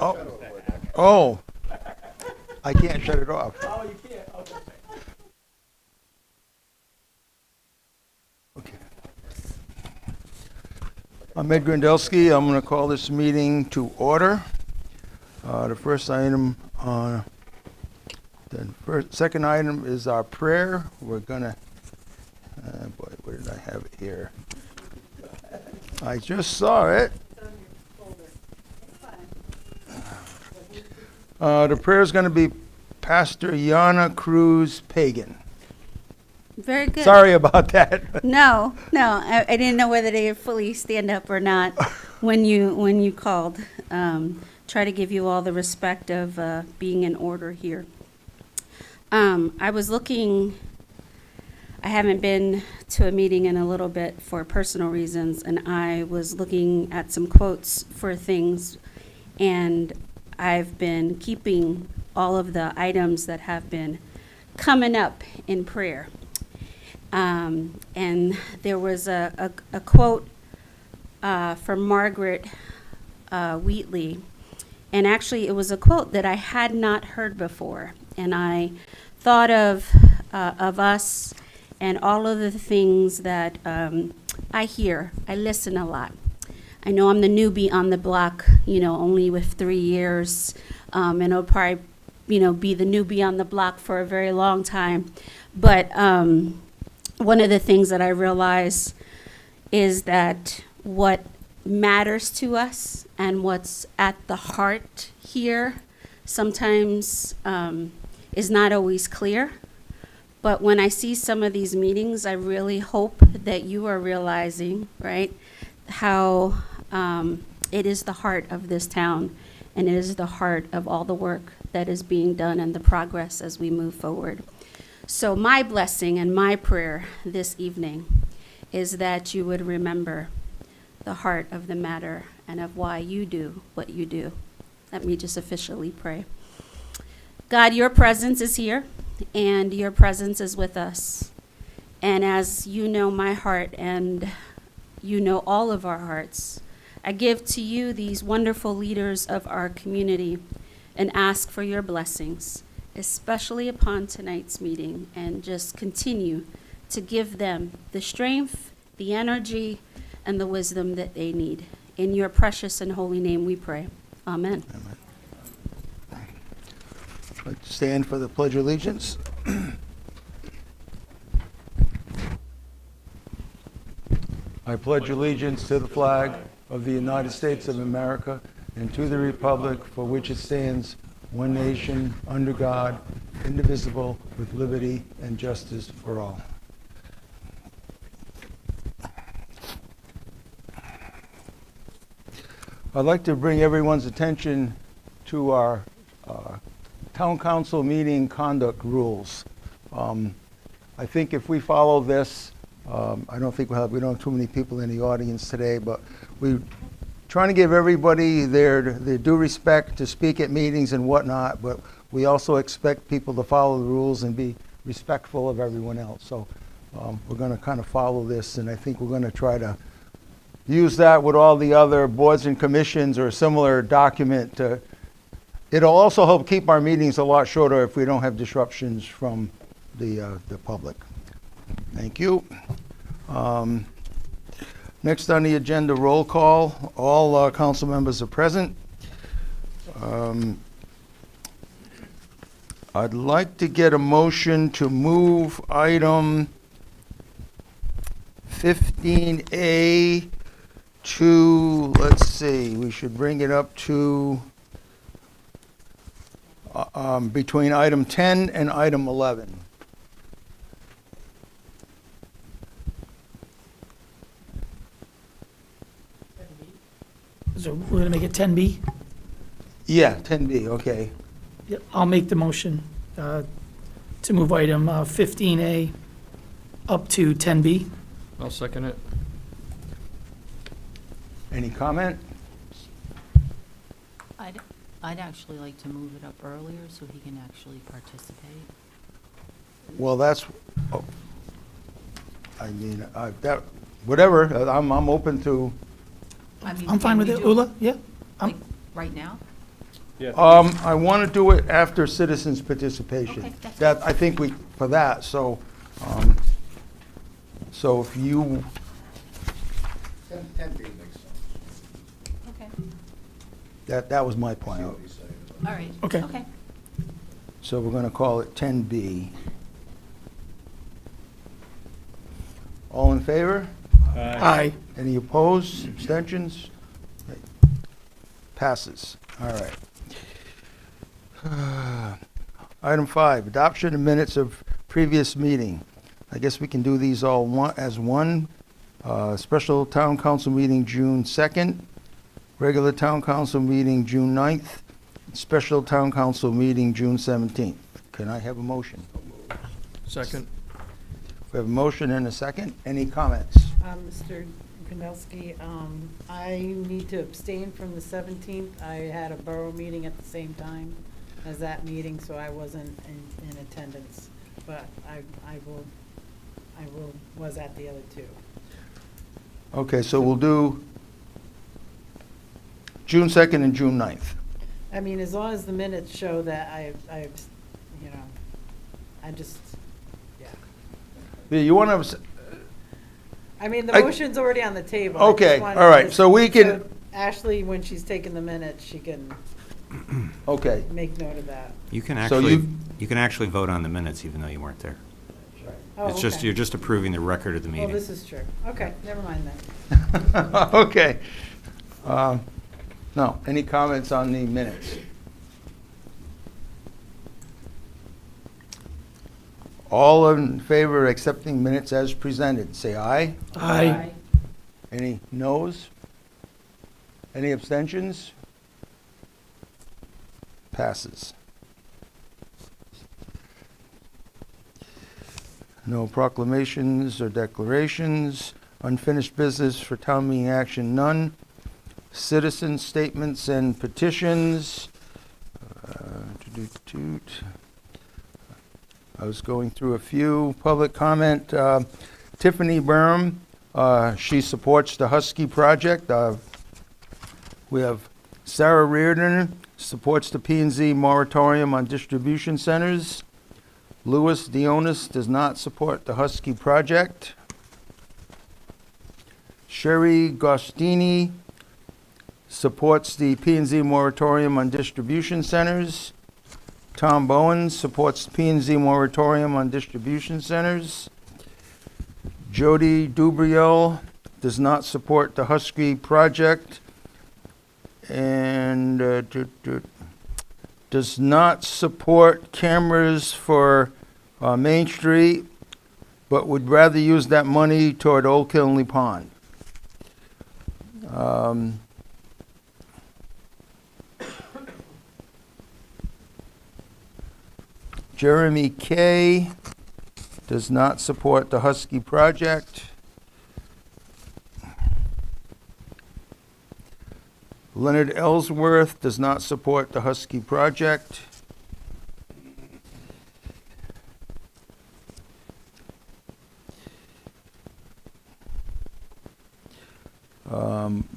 Oh, oh, I can't shut it off. Oh, you can't, okay. Okay. I'm Ed Grondelski. I'm going to call this meeting to order. The first item on, second item is our prayer. We're going to, boy, where did I have it here? I just saw it. The prayer is going to be Pastor Yana Cruz Pagan. Very good. Sorry about that. No, I didn't know whether they fully stand up or not when you called. Try to give you all the respect of being in order here. I was looking. I haven't been to a meeting in a little bit for personal reasons, and I was looking at some quotes for things, and I've been keeping all of the items that have been coming up in prayer. And there was a quote from Margaret Wheatley, and actually it was a quote that I had not heard before, and I thought of us and all of the things that I hear. I listen a lot. I know I'm the newbie on the block, only with 3 years, and I'll probably, be the newbie on the block for a very long time. But one of the things that I realize is that what matters to us and what's at the heart here sometimes is not always clear. But when I see some of these meetings, I really hope that you are realizing, right, how it is the heart of this town, and it is the heart of all the work that is being done and the progress as we move forward. So my blessing and my prayer this evening is that you would remember the heart of the matter and of why you do what you do. Let me just officially pray. God, your presence is here, and your presence is with us. And as you know my heart and you know all of our hearts, I give to you these wonderful leaders of our community and ask for your blessings, especially upon tonight's meeting, and just continue to give them the strength, the energy, and the wisdom that they need. In your precious and holy name we pray. Amen. Amen. Let's stand for the Pledge of Allegiance. I pledge allegiance to the flag of the United States of America and to the republic for which it stands, one nation, under God, indivisible, with liberty and justice for all. I'd like to bring everyone's attention to our Town Council meeting conduct rules. I think if we follow this, I don't think we don't have too many people in the audience today, but we're trying to give everybody their due respect to speak at meetings and whatnot, but we also expect people to follow the rules and be respectful of everyone else. So we're going to kind of follow this, and I think we're going to try to use that with all the other boards and commissions or a similar document. It'll also help keep our meetings a lot shorter if we don't have disruptions from the public. Thank you. Next on the agenda, roll call. All council members are present. I'd like to get a motion to move item 15A to, let's see, we should bring it up to between item 10 and item 11. So we're gonna make it 10B? Yeah, 10B, okay. Yep, I'll make the motion to move item 15A up to 10B. I'll second it. Any comment? I'd actually like to move it up earlier so he can actually participate. Well, that's, oh, I mean, that, whatever, I'm open to, I mean, I'm fine can with we it. do Ula, yeah? Like, right now? I want to do it after citizens' participation. Okay, that's That, I think we, for that, so, so if you, 10 makes sense. Okay, that was my plan. all right. Okay. Okay. So we're going to call it 10B. All in favor? Aye. Any opposed, abstentions? Passes. All right. Item 5, adoption of minutes of previous meeting. I guess we can do these all as one. Special Town Council meeting June 2nd, regular Town Council meeting June 9th, special Town Council meeting June 17th. Can I have a motion? Second. We have a motion and a second. Any comments? Mr. Kandelsky, I need to abstain from the 17th. I had a borough meeting at the same time as that meeting, so I wasn't in attendance. But I was at the other two. Okay, so we'll do June 2nd and June 9th. I mean, as long as the minutes show that I've, you know, I just, yeah. Yeah, you want to, I mean, the I- motion's already on the table. I just okay, wanted all right, to- so we can, Ashley, when she's taking the minutes, she can okay. make note of that. You can So actually, you- you can actually vote on the minutes even though you weren't there. Oh, It's just, okay. you're just approving the record of the Well, meeting. this is true. Okay, never mind then. Okay. No, any comments on the minutes? All in favor of accepting minutes as presented, say aye. Aye. Any noes? Any abstentions? Passes. No proclamations or declarations. Unfinished business for town meeting action, none. Citizen statements and petitions. I was going through a few. Public comment. Tiffany Burham, she supports the Husky Project. We have Sarah Reardon, supports the P&Z moratorium on distribution centers. Louis Dionis does not support the Husky Project. Sherry Gostini supports the P&Z moratorium on distribution centers. Tom Bowen supports the P&Z moratorium on distribution centers. Jody Dubriel does not support the Husky Project and does not support cameras for Main Street, but would rather use that money toward Old Kinley Pond. Jeremy Kay does not support the Husky Project. Leonard Ellsworth does not support the Husky Project.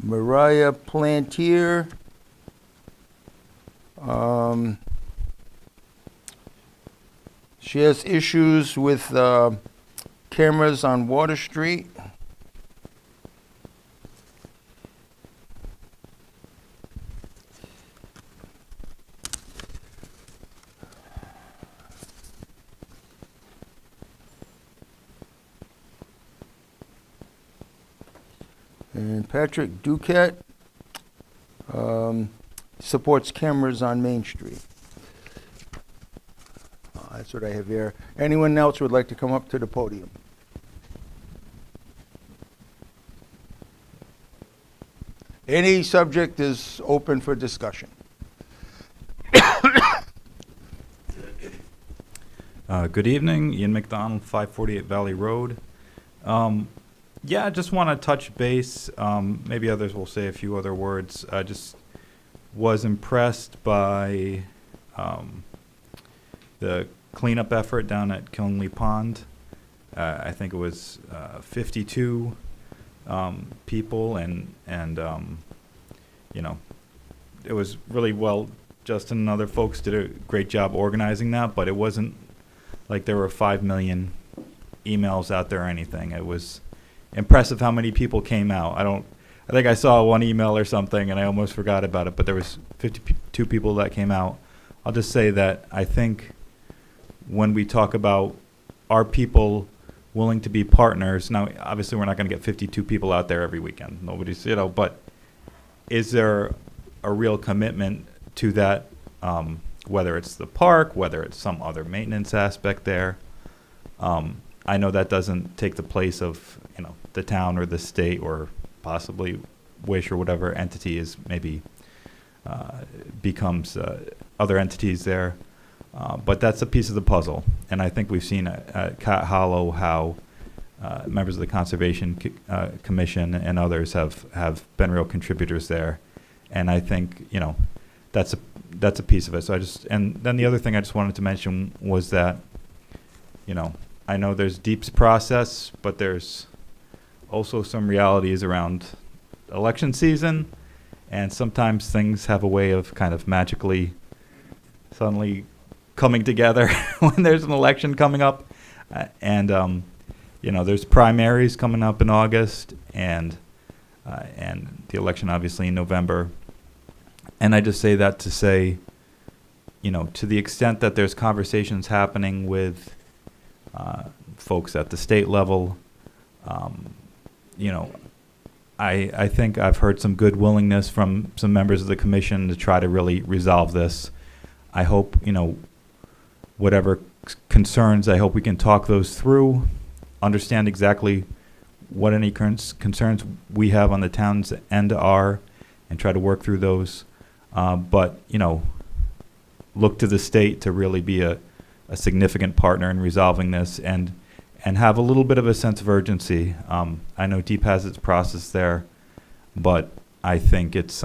Mariah Plantier. She has issues with cameras on Water Street. And Patrick Duquette supports cameras on Main Street. That's what I have here. Anyone else would like to come up to the podium? Any subject is open for discussion. Good evening, Ian McDonald, 548 Valley Road. Yeah, I just want to touch base. Maybe others will say a few other words. I just was impressed by the cleanup effort down at Kinley Pond. I think it was 52 people, and you know, it was really well Justin and other folks did a great job organizing that, but it wasn't like there were 5 million emails out there or anything. It was impressive how many people came out. I think I saw one email or something and I almost forgot about it, but there was 52 people that came out. I'll just say that I think when we talk about are people willing to be partners, now obviously we're not going to get 52 people out there every weekend. Nobody's, but is there a real commitment to that, whether it's the park, whether it's some other maintenance aspect there? I know that doesn't take the place of, the town or the state or possibly Wish or whatever entity is maybe becomes other entities there. But that's a piece of the puzzle. And I think we've seen at Cat Hollow how members of the Conservation Commission and others have been real contributors there. And I think, that's a piece of it. So and then the other thing I just wanted to mention was that, I know there's Deep's process, but there's also some realities around election season. And sometimes things have a way of kind of magically suddenly coming together when there's an election coming up. There's primaries coming up in August and the election obviously in November. And I just say that to say, to the extent that there's conversations happening with folks at the state level, I think I've heard some good willingness from some members of the commission to try to really resolve this. I hope, whatever concerns, I hope we can talk those through, understand exactly what any concerns we have on the town's end are, and try to work through those. But look to the state to really be a significant partner in resolving this and have a little bit of a sense of urgency. I know Deep has its process there, but I think it's,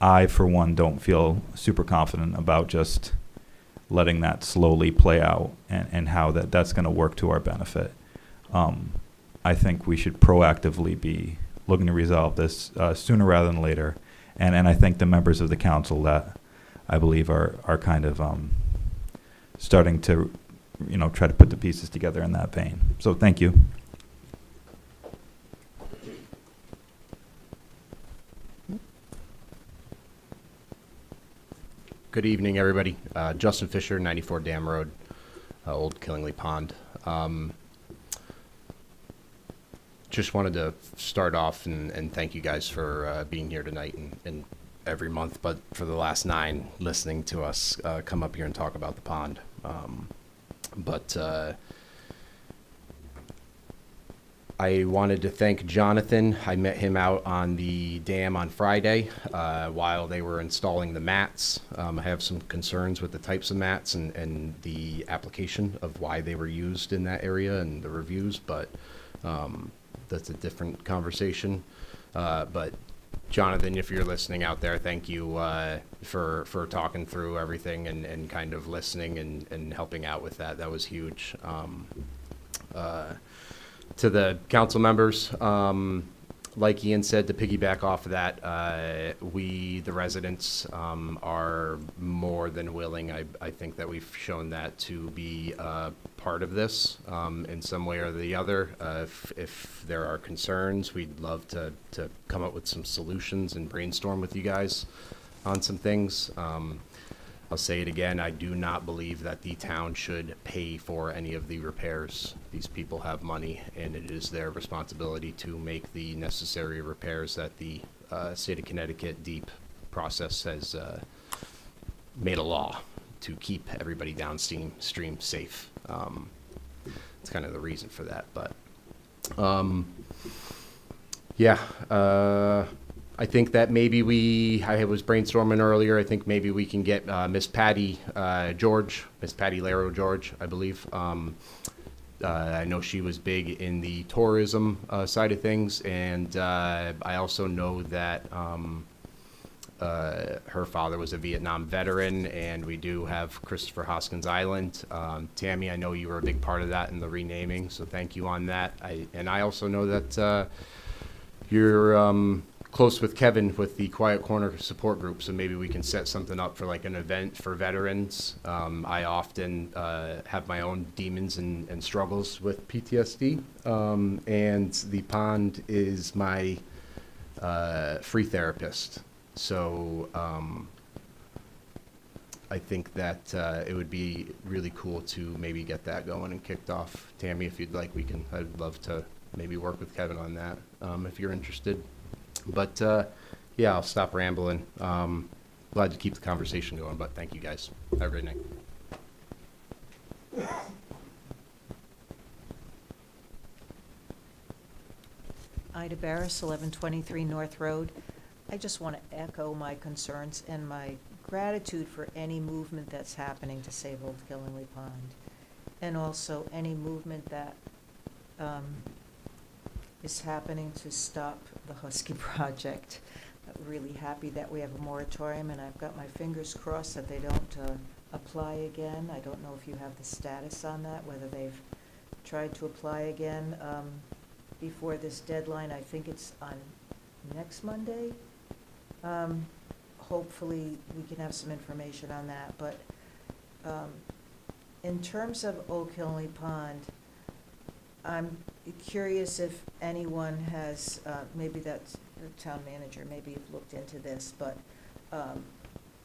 I, for one, don't feel super confident about just letting that slowly play out and how that's going to work to our benefit. I think we should proactively be looking to resolve this sooner rather than later. And I think the members of the council that I believe are kind of starting to, try to put the pieces together in that vein. So thank you. Good evening, everybody. Justin Fisher, 94 Dam Road, Old Killingley Pond. Just wanted to start off and thank you guys for being here tonight and every month, but for the last 9, listening to us come up here and talk about the pond. I wanted to thank Jonathan. I met him out on the dam on Friday while they were installing the mats. I have some concerns with the types of mats and the application of why they were used in that area and the reviews, but that's a different conversation. But Jonathan, if you're listening out there, thank you for talking through everything and kind of listening and helping out with that. That was huge. To the council members, like Ian said, to piggyback off of that, we, the residents, are more than willing. I think that we've shown that to be part of this in some way or the other. If there are concerns, we'd love to come up with some solutions and brainstorm with you guys on some things. I'll say it again, I do not believe that the town should pay for any of the repairs. These people have money, and it is their responsibility to make the necessary repairs that the state of Connecticut Deep process has made a law to keep everybody downstream safe. It's kind of the reason for that, but I think that maybe I was brainstorming earlier. I think maybe we can get Miss Patty Laro George, I believe. I know she was big in the tourism side of things, and I also know that her father was a Vietnam veteran, and we do have Christopher Hoskins Island. Tammy, I know you were a big part of that in the renaming, so thank you on that. I also know that you're close with Kevin with the Quiet Corner support group, so maybe we can set something up for like an event for veterans. I often have my own demons and struggles with PTSD, and the pond is my free therapist. So I think that it would be really cool to maybe get that going and kicked off. Tammy, if you'd like, I'd love to maybe work with Kevin on that, if you're interested. But yeah, I'll stop rambling. Glad to keep the conversation going, but thank you guys. Have a great night. Ida Barris, 1123 North Road. I just want to echo my concerns and my gratitude for any movement that's happening to save Old Killingly Pond, and also any movement that is happening to stop the Husky project. I'm really happy that we have a moratorium, and I've got my fingers crossed that they don't apply again. I don't know if you have the status on that, whether they've tried to apply again before this deadline. I think it's on next Monday. Hopefully, we can have some information on that. But in terms of Old Killingly Pond, I'm curious if anyone has, maybe that's the town manager, maybe you've looked into this, but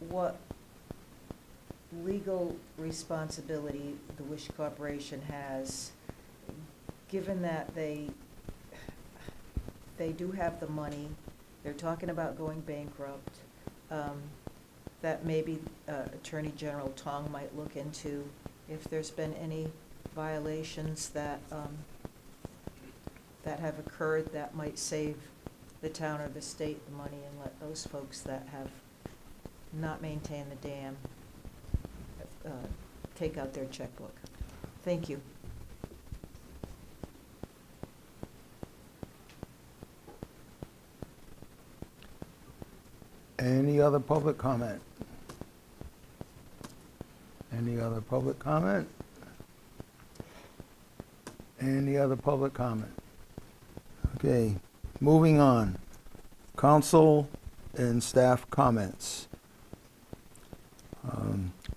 what legal responsibility the Wish Corporation has, given that they do have the money, they're talking about going bankrupt, that maybe Attorney General Tong might look into if there's been any violations that that have occurred that might save the town or the state the money, and let those folks that have not maintained the dam take out their checkbook. Thank you. Any other public comment? Any other public comment? Any other public comment? Okay, moving on. Council and staff comments.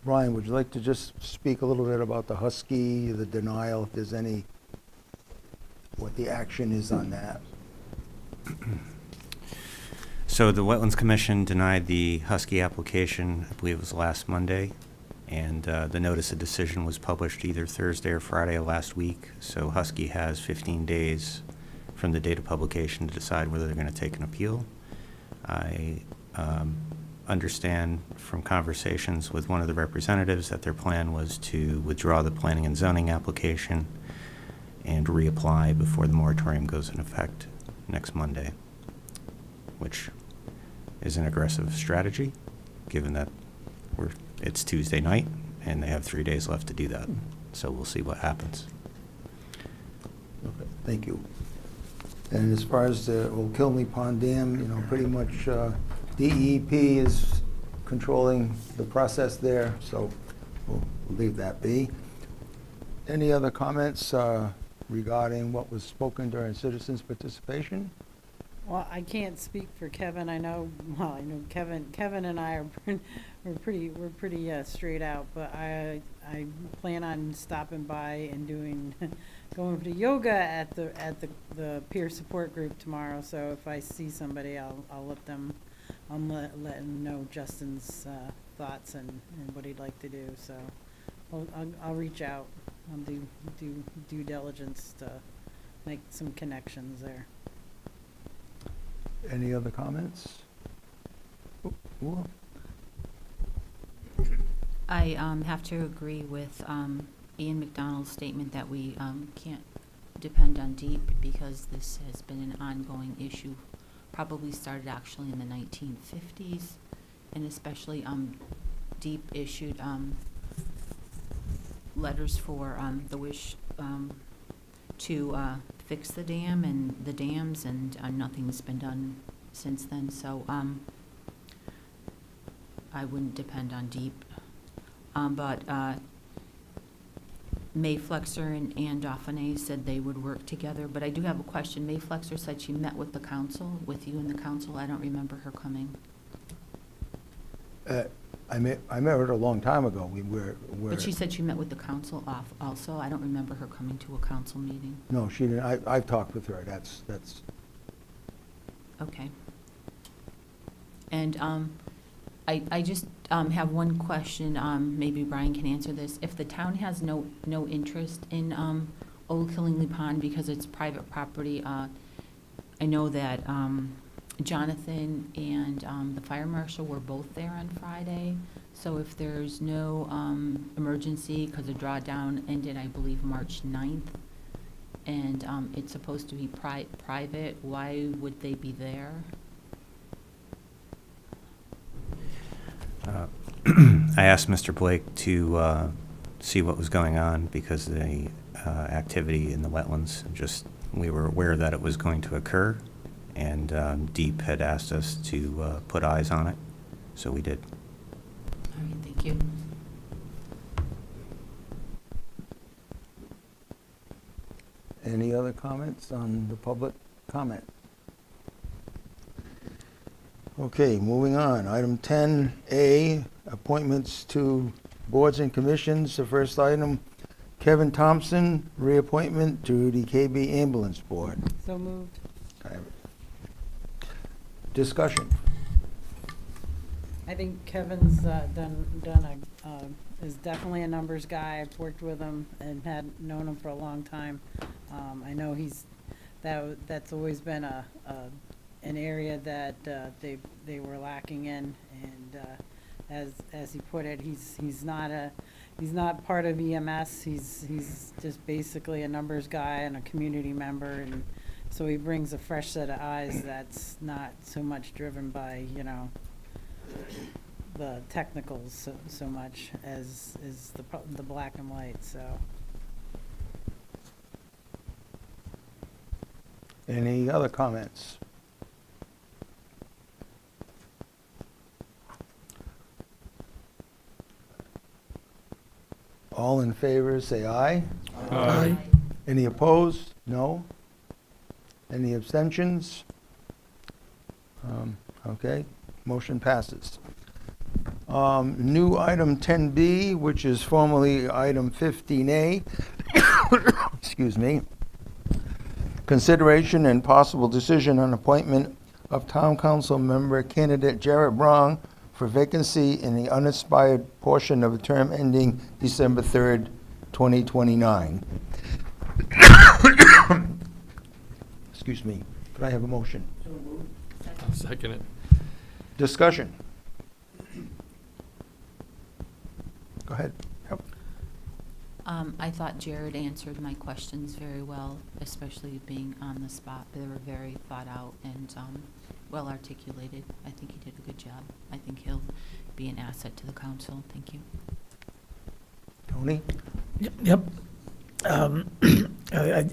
Brian, would you like to just speak a little bit about the Husky, the denial, if there's any, what the action is on that? So the Wetlands Commission denied the Husky application, I believe it was last Monday, and the notice of decision was published either Thursday or Friday of last week. So Husky has 15 days from the date of publication to decide whether they're going to take an appeal. I understand from conversations with one of the representatives that their plan was to withdraw the planning and zoning application and reapply before the moratorium goes in effect next Monday, which is an aggressive strategy, given that it's Tuesday night and they have 3 days left to do that. So we'll see what happens. Okay, thank you. And as far as the Old Killingly Pond Dam, you know, pretty much DEP is controlling the process there, so we'll leave that be. Any other comments regarding what was spoken during citizens' participation? Well, I can't speak for Kevin. I know Kevin and I are we're pretty straight out, but I plan on stopping by and going to yoga at the peer support group tomorrow. So if I see somebody, I'll let them know Justin's thoughts and what he'd like to do. So I'll reach out. I'll do due diligence to make some connections there. Any other comments? Ooh. I have to agree with Ian McDonald's statement that we can't depend on DEEP, because this has been an ongoing issue, probably started actually in the 1950s, and especially DEEP issued letters for the Wish to fix the dam and the dams, and nothing's been done since then. So I wouldn't depend on DEEP. But May Flexer and Dauphiné said they would work together, but I do have a question. May Flexer said she met with the council, with you and the council. I don't remember her coming. I met her a long time ago. We're. But she said she met with the council also. I don't remember her coming to a council meeting. No, she didn't. I've talked with her. That's. Okay. And I just have one question, maybe Brian can answer this. If the town has no interest in Old Killingly Pond because it's private property, I know that Jonathan and the fire marshal were both there on Friday. So if there's no emergency, because the drawdown ended, I believe, March 9th, and it's supposed to be private, why would they be there? I asked Mr. Blake to see what was going on because of the activity in the wetlands. We were aware that it was going to occur, and Deep had asked us to put eyes on it, so we did. All right, thank you. Any other comments on the public comment? Okay, moving on. Item 10A, appointments to boards and commissions. The first item, Kevin Thompson, reappointment to the KB Ambulance Board. So moved. Discussion. I think Kevin's is definitely a numbers guy. I've worked with him and had known him for a long time. I know that's always been an area that they were lacking in, and as he put it, he's not part of EMS. He's just basically a numbers guy and a community member, and so he brings a fresh set of eyes that's not so much driven by the technicals so much as the black and white. So. Any other comments? All in favor, say aye. Aye. Any opposed? No. Any abstentions? Okay, motion passes. New item 10B, which is formerly item 15A. Excuse me. Consideration and possible decision on appointment of town council member candidate Jared Brown for vacancy in the unexpired portion of a term ending December 3rd, 2029. Excuse me. Could I have a motion? I'll second it. Discussion. Go ahead. Yep. I thought Jared answered my questions very well, especially being on the spot. They were very thought out and well articulated. I think he did a good job. I think he'll be an asset to the council. Thank you. Tony? Yep.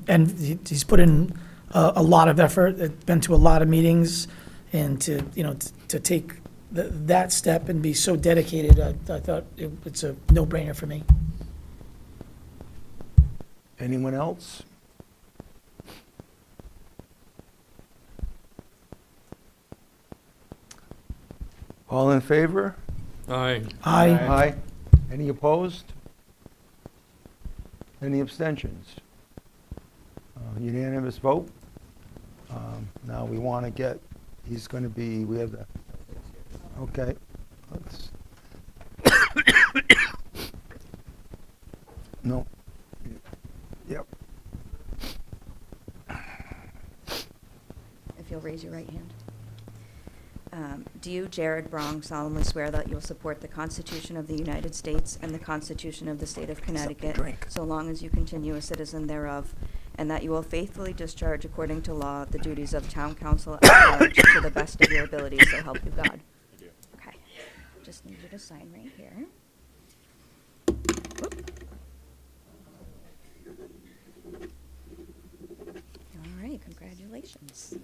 And he's put in a lot of effort, been to a lot of meetings, and to take that step and be so dedicated, I thought it's a no-brainer for me. Anyone else? All in favor? Aye. Aye. Aye. Any opposed? Any abstentions? Unanimous vote. Now we want to get, he's going to be, we have the, okay. Let's. No. Yep. If you'll raise your right hand. Do you, Jared Brown, solemnly swear that you'll support the Constitution of the United States and the Constitution of the State of Connecticut, so long as you continue a citizen thereof, and that you will faithfully discharge according to law the duties of town council at large to the best of your ability, so help you God? I do. Okay. Just need you to sign right here. Whoop. All right, congratulations.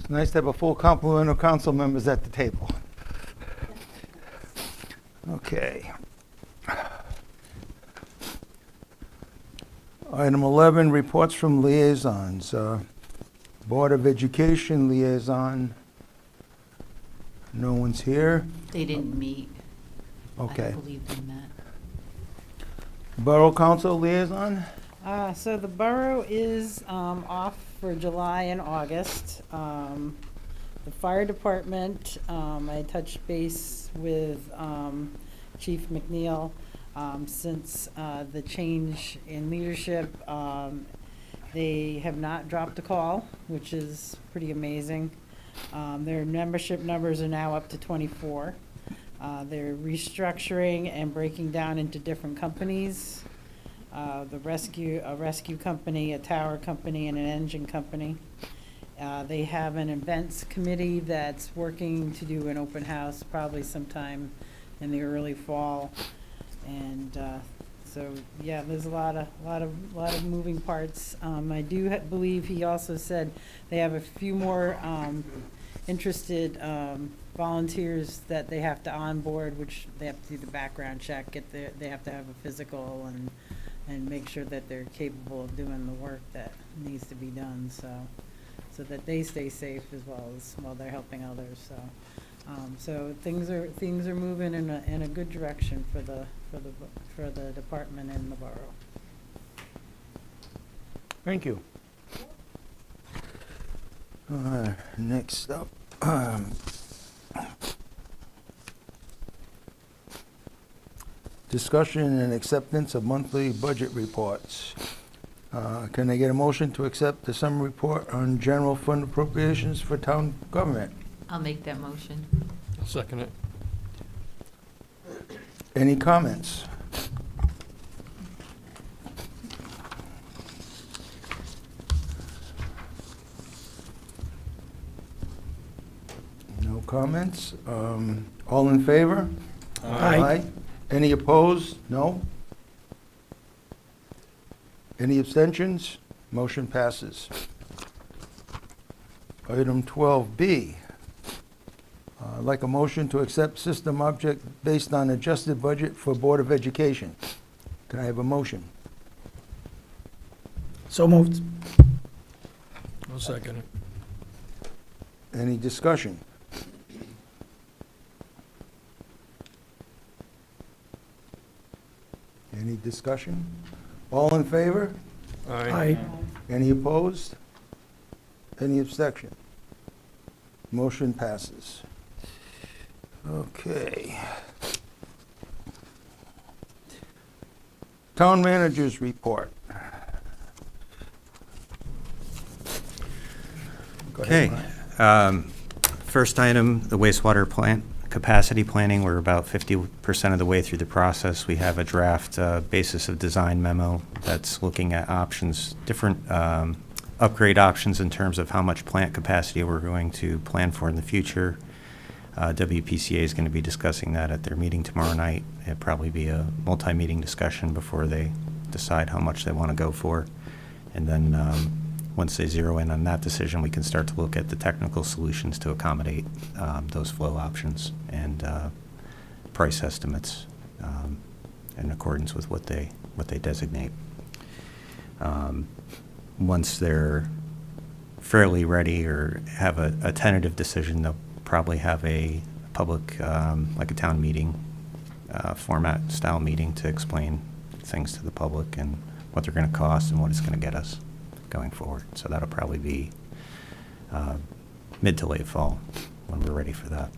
It's nice to have a full complement of council members at the table. Okay. Item 11, reports from liaisons. Board of Education liaison. No one's here. They didn't meet. I Okay. don't believe they met. Borough Council liaison? So the borough is off for July and August. The fire department, I touched base with Chief McNeil since the change in leadership. They have not dropped a call, which is pretty amazing. Their membership numbers are now up to 24. They're restructuring and breaking down into different companies. A rescue company, a tower company, and an engine company. They have an events committee that's working to do an open house probably sometime in the early fall. And so, yeah, there's a lot of moving parts. I do believe he also said they have a few more interested volunteers that they have to onboard, which they have to do the background check, they have to have a physical and make sure that they're capable of doing the work that needs to be done, so that they stay safe as well as while they're helping others. So things are moving in a good direction for the department and the borough. Thank you. Next up, discussion and acceptance of monthly budget reports. Can I get a motion to accept the summary report on general fund appropriations for town government? I'll make that motion. I'll second it. Any comments? No comments? All in favor? Aye. Any opposed? No? Any abstentions? Motion passes. Item 12B. I'd like a motion to accept system object based on adjusted budget for Board of Education. Can I have a motion? So moved. I'll second it. Any discussion? Any discussion? All in favor? Aye. Any opposed? Any abstention? Motion passes. Okay. Town managers report. Go ahead, Okay. Brian. First item, the wastewater plant capacity planning. We're about 50% of the way through the process. We have a draft basis of design memo that's looking at options, different upgrade options in terms of how much plant capacity we're going to plan for in the future. WPCA is going to be discussing that at their meeting tomorrow night. It'll probably be a multi-meeting discussion before they decide how much they want to go for. And then once they zero in on that decision, we can start to look at the technical solutions to accommodate those flow options and price estimates in accordance with what they designate. Once they're fairly ready or have a tentative decision, they'll probably have a public, like a town meeting format style meeting to explain things to the public and what they're going to cost and what it's going to get us going forward. So that'll probably be mid to late fall when we're ready for that.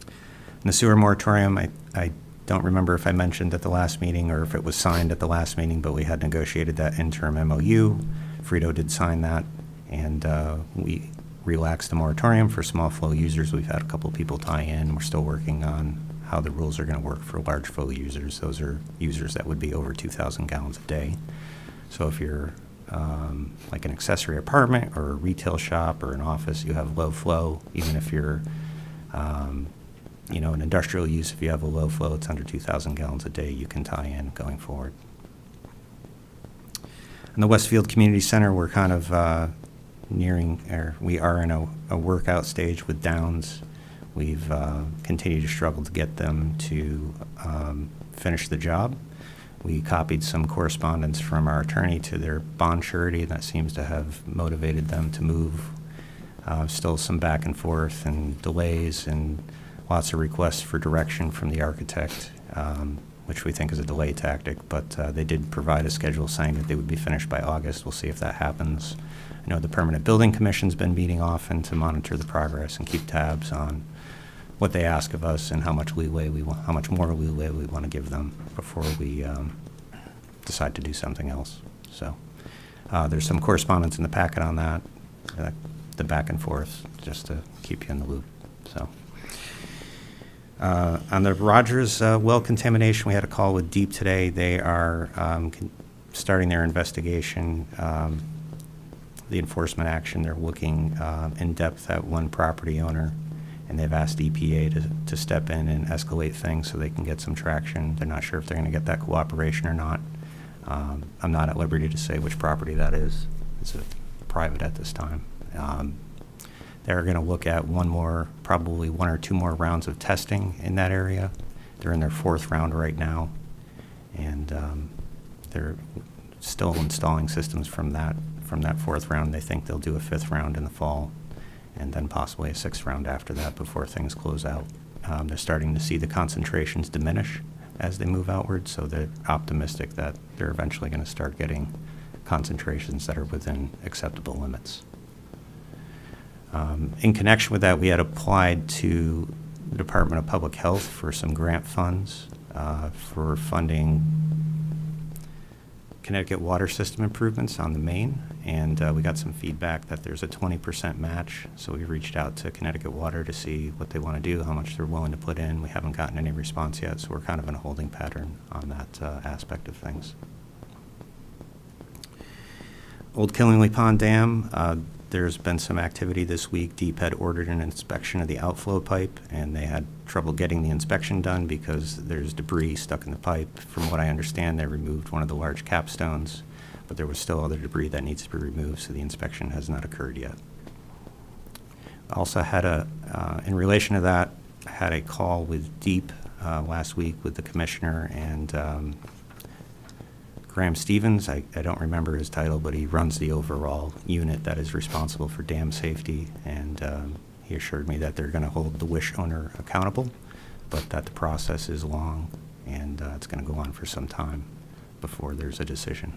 And the sewer moratorium, I don't remember if I mentioned at the last meeting or if it was signed at the last meeting, but we had negotiated that interim MOU. Frito did sign that, and we relaxed the moratorium for small flow users. We've had a couple of people tie in. We're still working on how the rules are going to work for large flow users. Those are users that would be over 2,000 gallons a day. So if you're like an accessory apartment or a retail shop or an office, you have low flow. Even if you're, an industrial use, if you have a low flow, it's under 2,000 gallons a day, you can tie in going forward. In the Westfield Community Center, we're kind of we are in a workout stage with Downs. We've continued to struggle to get them to finish the job. We copied some correspondence from our attorney to their bond surety, and that seems to have motivated them to move. Still some back and forth and delays and lots of requests for direction from the architect, which we think is a delay tactic, but they did provide a schedule saying that they would be finished by August. We'll see if that happens. I know the Permanent Building Commission's been meeting often to monitor the progress and keep tabs on what they ask of us and how much leeway how much more leeway we want to give them before we decide to do something else. So there's some correspondence in the packet on that, the back and forth, just to keep you in the loop. So on the Rogers well contamination, we had a call with Deep today. They are starting their investigation, the enforcement action. They're looking in depth at one property owner, and they've asked EPA to step in and escalate things so they can get some traction. They're not sure if they're going to get that cooperation or not. I'm not at liberty to say which property that is. It's private at this time. They're going to look at probably one or two more rounds of testing in that area. They're in their 4th round right now, and they're still installing systems from that 4th round. They think they'll do a 5th round in the fall, and then possibly a 6th round after that before things close out. They're starting to see the concentrations diminish as they move outward, so they're optimistic that they're eventually going to start getting concentrations that are within acceptable limits. In connection with that, we had applied to the Department of Public Health for some grant funds for funding Connecticut water system improvements on the main, and we got some feedback that there's a 20% match, so we reached out to Connecticut Water to see what they want to do, how much they're willing to put in. We haven't gotten any response yet, so we're kind of in a holding pattern on that aspect of things. Old Killingly Pond Dam, there's been some activity this week. Deep had ordered an inspection of the outflow pipe, and they had trouble getting the inspection done because there's debris stuck in the pipe. From what I understand, they removed one of the large capstones, but there was still other debris that needs to be removed, so the inspection has not occurred yet. Also had in relation to that, I had a call with Deep last week with the commissioner and Graham Stevens. I don't remember his title, but he runs the overall unit that is responsible for dam safety, and he assured me that they're going to hold the wish owner accountable, but that the process is long and it's going to go on for some time before there's a decision.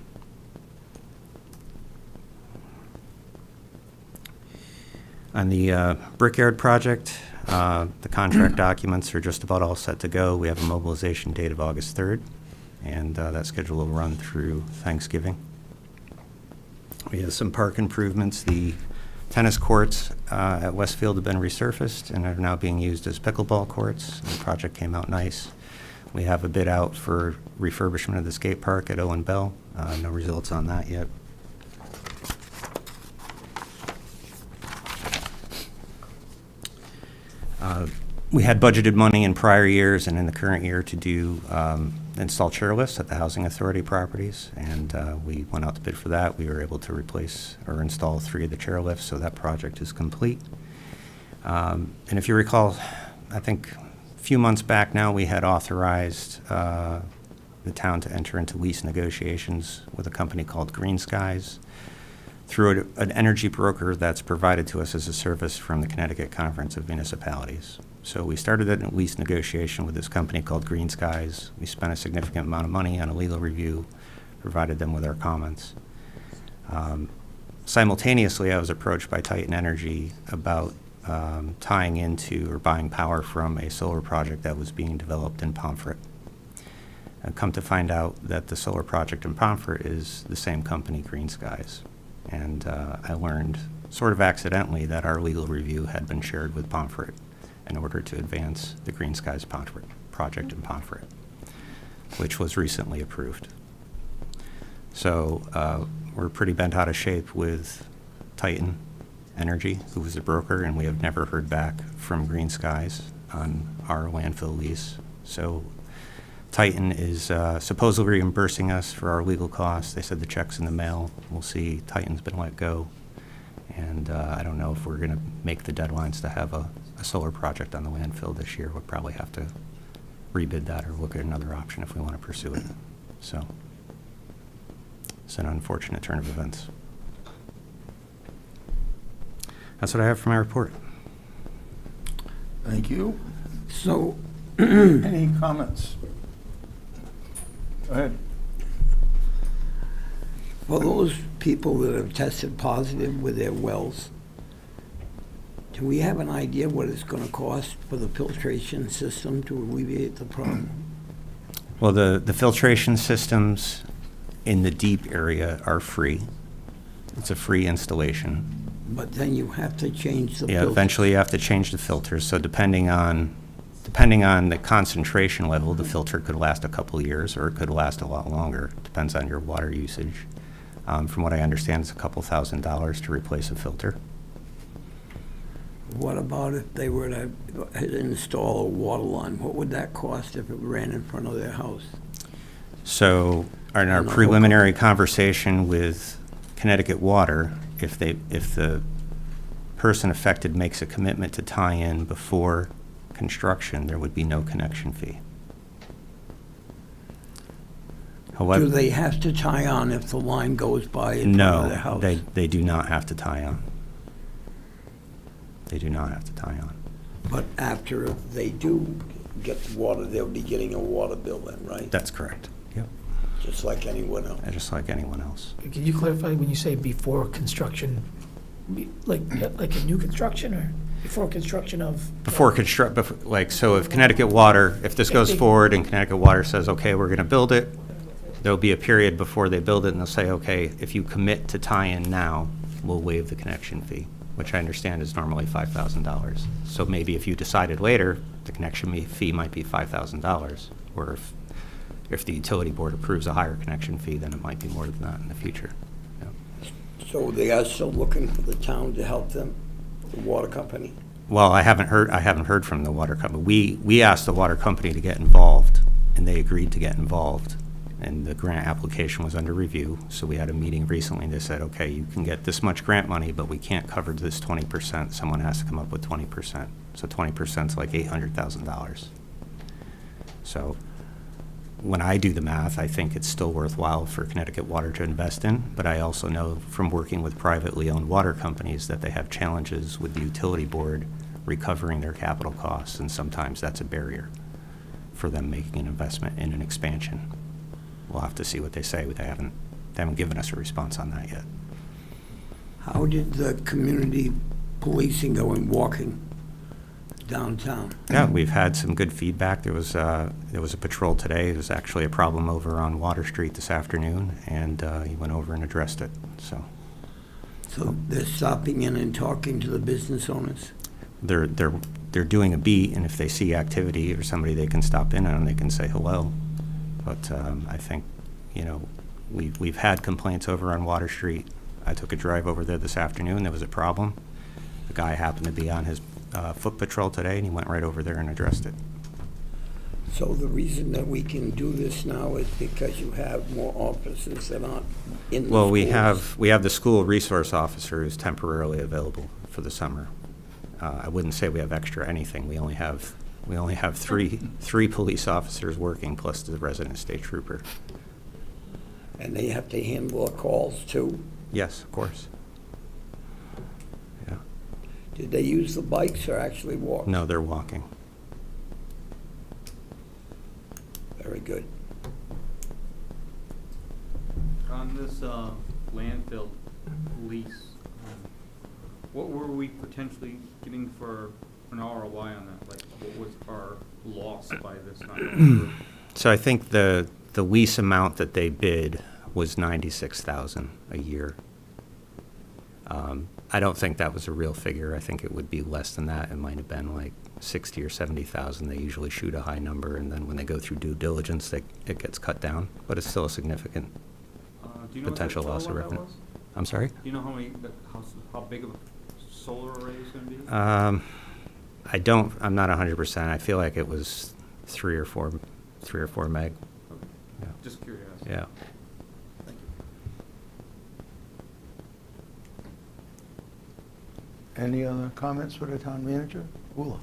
On the Brickyard project, the contract documents are just about all set to go. We have a mobilization date of August 3rd. And that schedule will run through Thanksgiving. We have some park improvements. The tennis courts at Westfield have been resurfaced and are now being used as pickleball courts. The project came out nice. We have a bid out for refurbishment of the skate park at Owen Bell. No results on that yet. We had budgeted money in prior years and in the current year to do install chairlifts at the Housing Authority properties, and we went out to bid for that. We were able to replace or install 3 of the chairlifts, so that project is complete. And if you recall, I think a few months back now, we had authorized the town to enter into lease negotiations with a company called Green Skies through an energy broker that's provided to us as a service from the Connecticut Conference of Municipalities. So we started a lease negotiation with this company called Green Skies. We spent a significant amount of money on a legal review, provided them with our comments. Simultaneously, I was approached by Titan Energy about tying into or buying power from a solar project that was being developed in Pomfret. I've come to find out that the solar project in Pomfret is the same company, Green Skies. And I learned sort of accidentally that our legal review had been shared with Pomfret in order to advance the Green Skies Pomfret project in Pomfret, which was recently approved. So we're pretty bent out of shape with Titan Energy, who was the broker, and we have never heard back from Green Skies on our landfill lease. So Titan is supposedly reimbursing us for our legal costs. They said the check's in the mail. We'll see. Titan's been let go. And I don't know if we're going to make the deadlines to have a solar project on the landfill this year. We'll probably have to rebid that or look at another option if we want to pursue it. So it's an unfortunate turn of events. That's what I have for my report. Thank you. So, Any comments? Go ahead. for those people that have tested positive with their wells, do we have an idea what it's gonna cost for the filtration system to alleviate the problem? Well, the filtration systems in the deep area are free. It's a free installation. But then you have to change the Yeah, filter. eventually you have to change the filters, so depending on the concentration level, the filter could last a couple of years, or it could last a lot longer, depends on your water usage. From what I understand, it's a couple $1,000s to replace a filter. What about if they were to install a water line? What would that cost if it ran in front of their house? So, in our And the preliminary conversation with Connecticut Water, if the person affected makes a commitment to tie in before construction, there would be no connection fee. However, Do they have to tie on if the line goes by in front of their no, house? they do not have to tie on. They do not have to tie on. But after they do get the water, they'll be getting a water bill then, right? That's correct. Yep. Just like anyone else. Just like anyone else. Can you clarify when you say before construction, like a new construction or before construction of? So if Connecticut Water, if this goes forward and Connecticut Water says, okay, we're going to build it, there'll be a period before they build it and they'll say, okay, if you commit to tie in now, we'll waive the connection fee, which I understand is normally $5,000. So maybe if you decided later, the connection fee might be $5,000, or if the utility board approves a higher connection fee, then it might be more than that in the future. Yeah. So they are still looking for the town to help them, the water company? Well, I haven't heard from the water company. We asked the water company to get involved, and they agreed to get involved. And the grant application was under review, so we had a meeting recently, and they said, okay, you can get this much grant money, but we can't cover this 20%. Someone has to come up with 20%. So 20% is like $800,000. So when I do the math, I think it's still worthwhile for Connecticut Water to invest in, but I also know from working with privately owned water companies that they have challenges with the utility board recovering their capital costs, and sometimes that's a barrier for them making an investment in an expansion. We'll have to see what they say. They haven't given us a response on that yet. How did the community policing go in walking downtown? Yeah, we've had some good feedback. There was a patrol today. There was actually a problem over on Water Street this afternoon, and he went over and addressed it. So They're stopping in and talking to the business owners? they're doing a beat, and if they see activity or somebody they can stop in on, they can say hello. But I think, we've had complaints over on Water Street. I took a drive over there this afternoon. There was a problem. The guy happened to be on his foot patrol today, and he went right over there and addressed it. So the reason that we can do this now is because you have more officers that aren't in the Well, we schools? have the school resource officer who's temporarily available for the summer. I wouldn't say we have extra anything. We only have three police officers working, plus the resident state trooper. And they have to handle the calls too? Yes, of course. Yeah. Did they use the bikes or actually walk? No, they're walking. Very good. On this landfill lease, what were we potentially getting for an ROI on that? Like, what was our loss by this not going through? So I think the lease amount that they bid was $96,000 a year. I don't think that was a real figure. I think it would be less than that. It might have been like 60 or 70,000. They usually shoot a high number, and then when they go through due diligence, it gets cut down. But it's still a significant Do you know potential what loss of that revenue. was? I'm sorry? Do you know how big of a solar array is going to be? I'm not 100%. I feel like it was 3 or 4 meg. Okay. Yeah. Just curious. Yeah. Thank you. Any other comments for the town manager? Ula?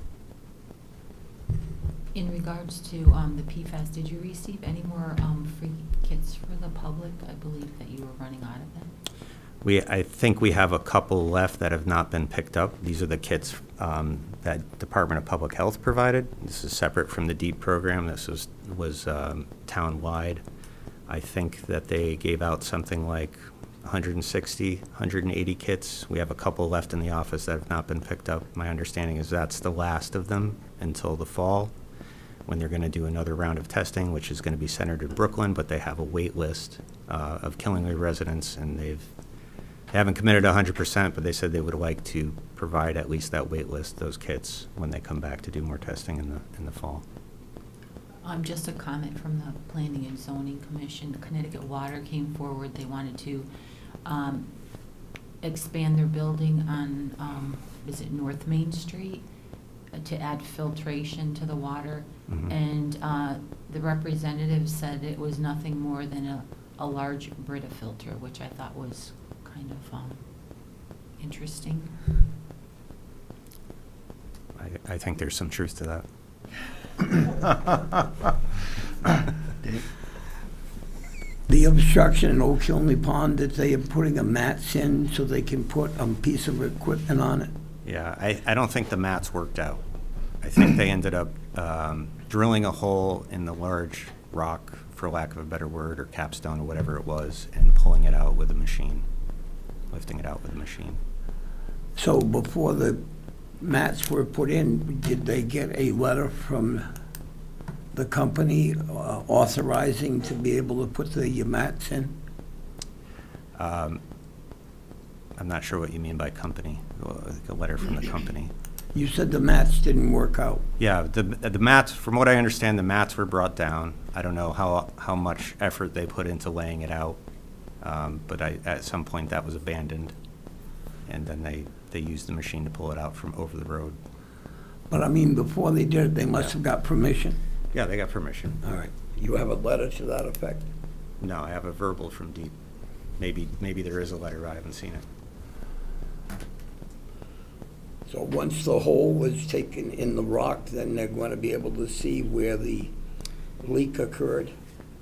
In regards to the PFAS, did you receive any more free kits for the public? I believe that you were running out of them. I think we have a couple left that have not been picked up. These are the kits that Department of Public Health provided. This is separate from the DEEP program. This was town-wide. I think that they gave out something like 160, 180 kits. We have a couple left in the office that have not been picked up. My understanding is that's the last of them until the fall, when they're going to do another round of testing, which is going to be centered in Brooklyn, but they have a wait list of Killingly residents, and they haven't committed 100%, but they said they would like to provide at least that wait list, those kits, when they come back to do more testing in the fall. Just a comment from the Planning and Zoning Commission. Connecticut Water came forward. They wanted to expand their building on, is it North Main Street, to add filtration to the water. Mhm. And the representative said it was nothing more than a large Brita filter, which I thought was kind of interesting. I think there's some truth to that. The obstruction in Oak Hilly Pond, that they are putting a mats in so they can put a piece of equipment on it. Yeah, I don't think the mats worked out. I think they ended up drilling a hole in the large rock, for lack of a better word, or capstone or whatever it was, and pulling it out with a machine, lifting it out with a machine. So before the mats were put in, did they get a letter from the company authorizing to be able to put the mats in? I'm not sure what you mean by company, a letter from the company. You said the mats didn't work out. Yeah, the mats, from what I understand, the mats were brought down. I don't know how much effort they put into laying it out, but at some point that was abandoned, and then they used the machine to pull it out from over the road. But I mean, before they did it, they must have got permission. Yeah, they got permission. All right. You have a letter to that effect? No, I have a verbal from DEEP. Maybe there is a letter, I haven't seen it. So once the hole was taken in the rock, then they're going to be able to see where the leak occurred?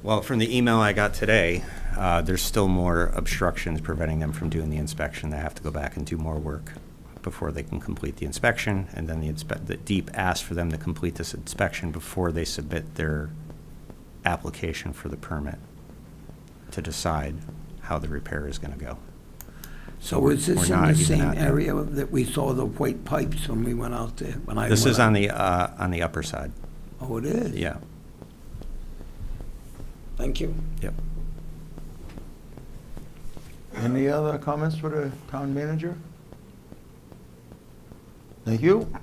Well, from the email I got today, there's still more obstructions preventing them from doing the inspection. They have to go back and do more work before they can complete the inspection, and then the DEEP asked for them to complete this inspection before they submit their application for the permit to decide how the repair is going to go. So is this We're in not the even same out there. area that we saw the white pipes when we went out there? This is on the upper side. Oh, it is? Yeah. Thank you. Yep. Any other comments for the town manager? Thank you.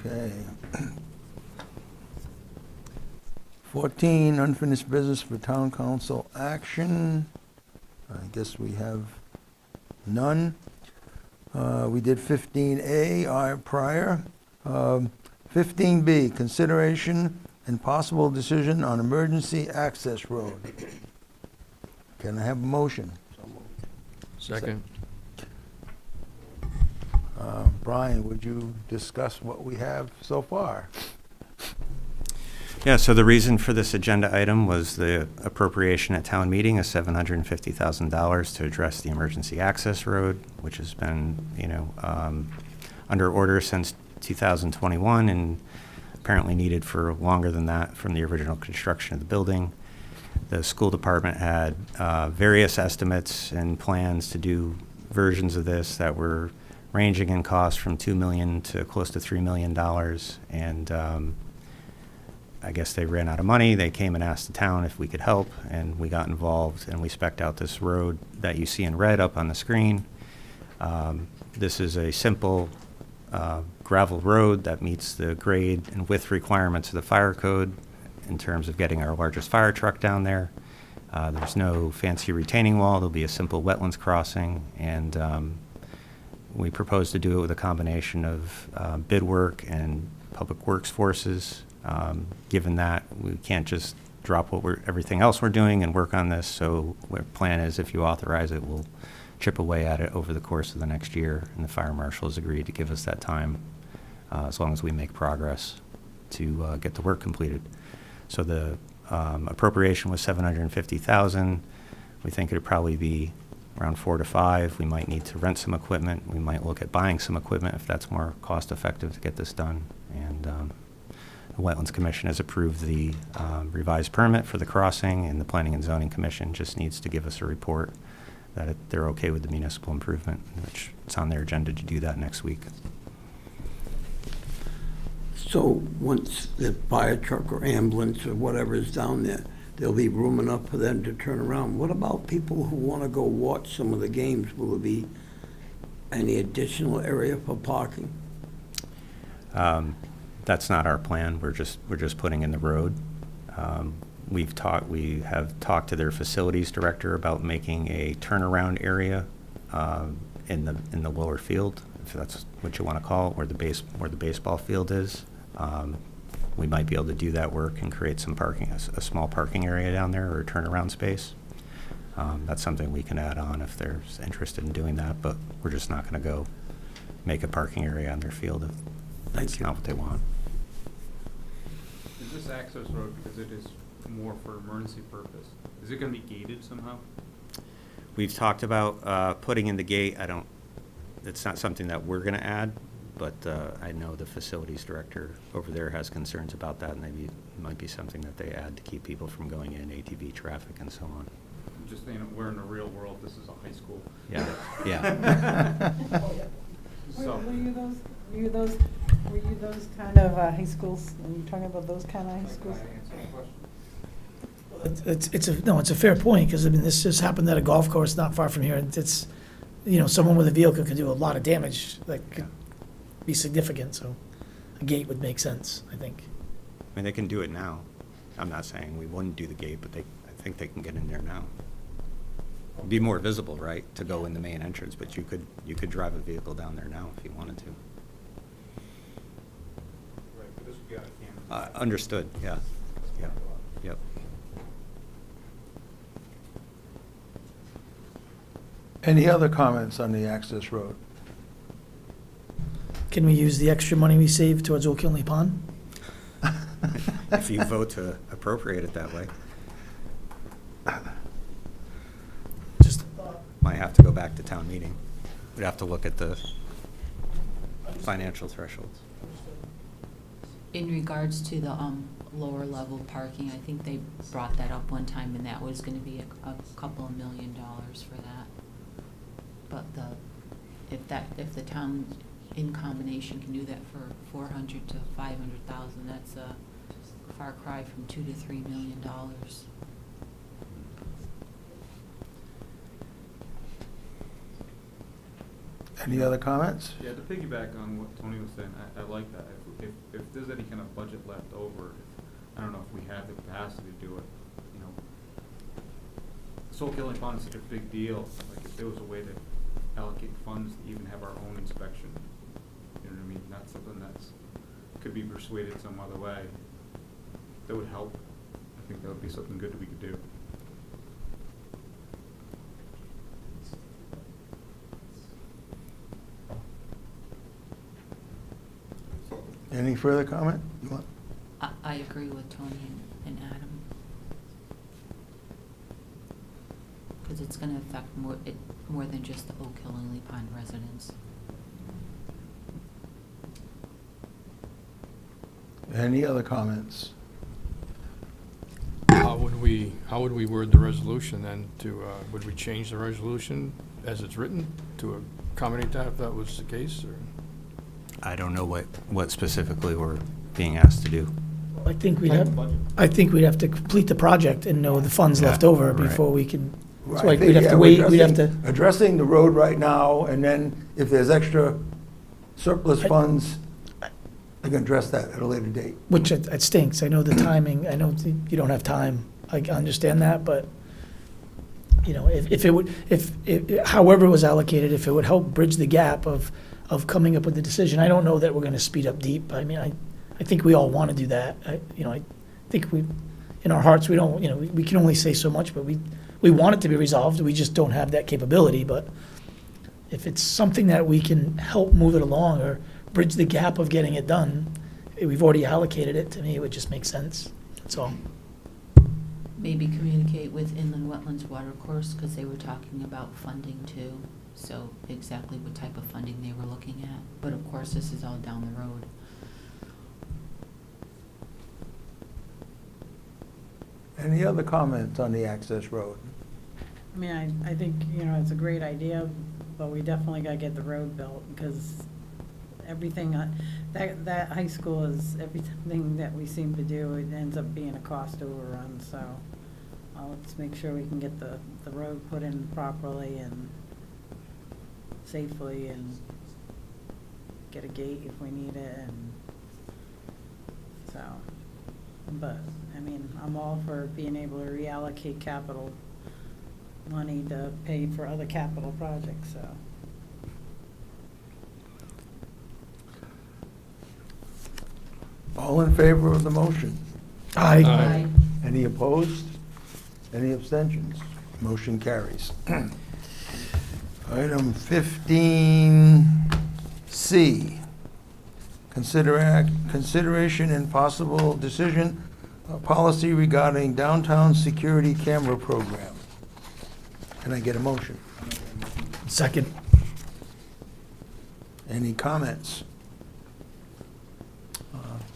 Okay. 14, unfinished business for town council action. I guess we have none. We did 15A prior. 15B, consideration and possible decision on emergency access road. Can I have a motion? Second. Brian, would you discuss what we have so far? Yeah, so the reason for this agenda item was the appropriation at town meeting of $750,000 to address the emergency access road, which has been, under order since 2021 and apparently needed for longer than that from the original construction of the building. The school department had various estimates and plans to do versions of this that were ranging in cost from $2 million to close to $3 million, and I guess they ran out of money. They came and asked the town if we could help, and we got involved, and we spec'd out this road that you see in red up on the screen. This is a simple gravel road that meets the grade and width requirements of the fire code in terms of getting our largest fire truck down there. There's no fancy retaining wall. There'll be a simple wetlands crossing, and we propose to do it with a combination of bid work and public works forces. Given that we can't just drop everything else we're doing and work on this, so our plan is if you authorize it, we'll chip away at it over the course of the next year, and the fire marshal has agreed to give us that time, as long as we make progress, to get the work completed. So the appropriation was $750,000. We think it'd probably be around 4 to 5. We might need to rent some equipment. We might look at buying some equipment if that's more cost-effective to get this done. And the Wetlands Commission has approved the revised permit for the crossing, and the Planning and Zoning Commission just needs to give us a report that they're okay with the municipal improvement, which it's on their agenda to do that next week. So once the fire truck or ambulance or whatever is down there, there'll be room enough for them to turn around. What about people who want to go watch some of the games? Will there be any additional area for parking? That's not our plan. We're just putting in the road. We have talked to their facilities director about making a turnaround area in the lower field, if that's what you want to call it, where the baseball field is. We might be able to do that work and create some parking, a small parking area down there, or a turnaround space. That's something we can add on if they're interested in doing that, but we're just not going to go make a parking area on their field if that's not what they want. Is this access road, because it is more for emergency purpose, is it gonna be gated somehow? We've talked about putting in the gate. It's not something that we're going to add, but I know the facilities director over there has concerns about that, and maybe it might be something that they add to keep people from going in, ATV traffic and so on. Just, we're in the real world, this is a high school. Yeah, yeah. So, Were you those kind of high schools? Are you talking about those kind of high schools? It's a fair point, because, I mean, this just happened at a golf course not far from here, and it's, someone with a vehicle could do a lot of damage that could be significant, so a gate would make sense, I think. I mean, they can do it now. I'm not saying we wouldn't do the gate, but I think they can get in there now. It'd be more visible, right, to go in the main entrance, but you could drive a vehicle down there now if you wanted to. right, but this would be out of camera. Understood, yeah. Yep, yep. Any other comments on the access road? Can we use the extra money we saved towards Old Killenly Pond? If you vote to appropriate it that way. Just Might have to go back to town meeting. We'd have to look at the financial thresholds. In regards to the lower level parking, I think they brought that up one time, and that was gonna be a couple of $1 million for that. But if the town in combination can do that for 400 to 500,000, that's a far cry from $2 to $3 million. Any other comments? Yeah, to piggyback on what Tony was saying, I like that. If there's any kind of budget left over, I don't know if we have the capacity to do it, Soul Killing Pond is such a big deal, like if there was a way to allocate funds to even have our own inspection, you know what I mean? That's something that's, could be persuaded some other way, that would help. I think that would be something good that we could do. Any further comment? You want- I agree with Tony and Adam. Because it's gonna affect more than just the Oak Killenly Pond residents. Any other comments? How would we word the resolution then would we change the resolution as it's written to accommodate that if that was the case, or? I don't know what specifically we're being asked to do. I think we'd have to complete the project and know the funds left Yeah, over right. before we can, Right, so I like, think, we'd have yeah, to we're wait, we'd have to, addressing the road right now, and then if there's extra surplus funds, they can address that at a later date. which it stinks. I know the timing, I know you don't have time. I understand that, but, if it would, if however it was allocated, if it would help bridge the gap of coming up with a decision. I don't know that we're gonna speed up deep. I mean, I think we all wanna do that. I think in our hearts, we don't, we can only say so much, but we we want it to be resolved, we just don't have that capability, but if it's something that we can help move it along or bridge the gap of getting it done, we've already allocated it, to me, it would just make sense, that's all. Maybe communicate with Inland Wetlands Watercourse, because they were talking about funding too. So exactly what type of funding they were looking at. But of course, this is all down the road. Any other comments on the access road? I mean, I think, you know, it's a great idea, but we definitely gotta get the road built, because everything, that high school is, everything that we seem to do, it ends up being a cost overrun, so let's make sure we can get the road put in properly and safely, and get a gate if we need it, and so, but, I mean, I'm all for being able to reallocate capital money to pay for other capital projects, so. All in favor of the motion? Aye. Aye. Any opposed? Any abstentions? Motion carries. Item 15C, consideration and possible decision, policy regarding downtown security camera program. Can I get a motion? Second. Any comments?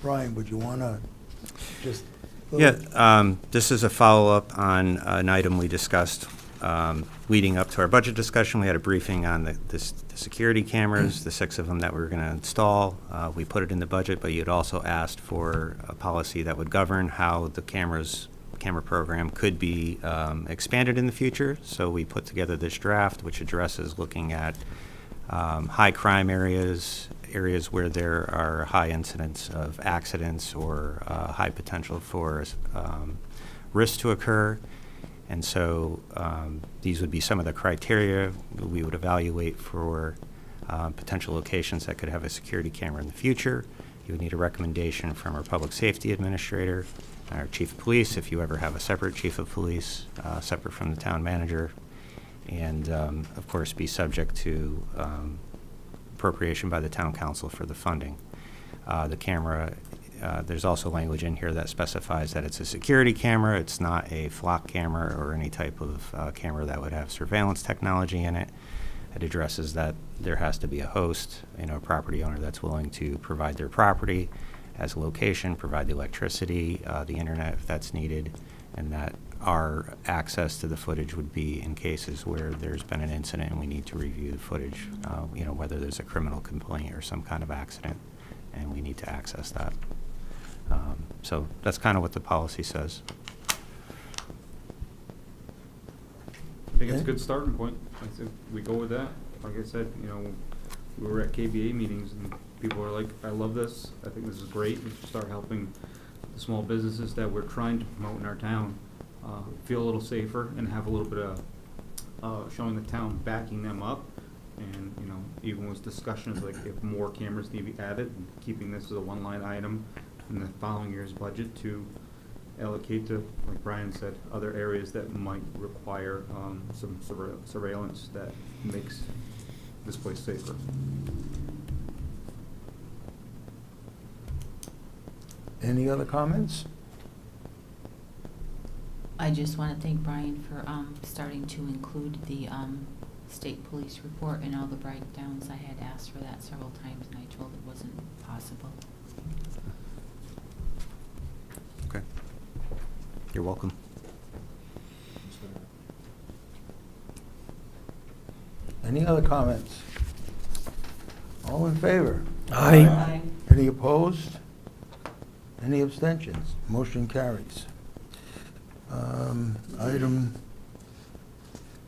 Brian, would you want to just? Yeah, this is a follow-up on an item we discussed leading up to our budget discussion. We had a briefing on the security cameras, the 6 of them that we were going to install. We put it in the budget, but you had also asked for a policy that would govern how the camera program could be expanded in the future. So we put together this draft, which addresses looking at high crime areas where there are high incidents of accidents or high potential for risks to occur. And so these would be some of the criteria we would evaluate for potential locations that could have a security camera in the future. You would need a recommendation from our public safety administrator, our chief of police, if you ever have a separate chief of police, separate from the town manager, and of course be subject to appropriation by the town council for the funding. The camera, there's also language in here that specifies that it's a security camera. It's not a flock camera or any type of camera that would have surveillance technology in it. It addresses that there has to be a host, a property owner that's willing to provide their property as a location, provide the electricity, the internet if that's needed, and that our access to the footage would be in cases where there's been an incident and we need to review the footage, whether there's a criminal complaint or some kind of accident, and we need to access that. So that's kind of what the policy says. I think it's a good starting point. I think we go with that. Like I said, we were at KBA meetings and people were like, I love this. I think this is great. We should start helping the small businesses that we're trying to promote in our town feel a little safer and have a little bit of showing the town backing them up. And, even with discussions like if more cameras need to be added, and keeping this as a one-line item in the following year's budget to allocate to, like Brian said, other areas that might require some surveillance that makes this place safer. Any other comments? I just want to thank Brian for starting to include the state police report and all the breakdowns. I had asked for that several times and I told it wasn't possible. Okay. You're welcome. Any other comments? All in favor? Aye. Any opposed? Any abstentions? Motion carries. Item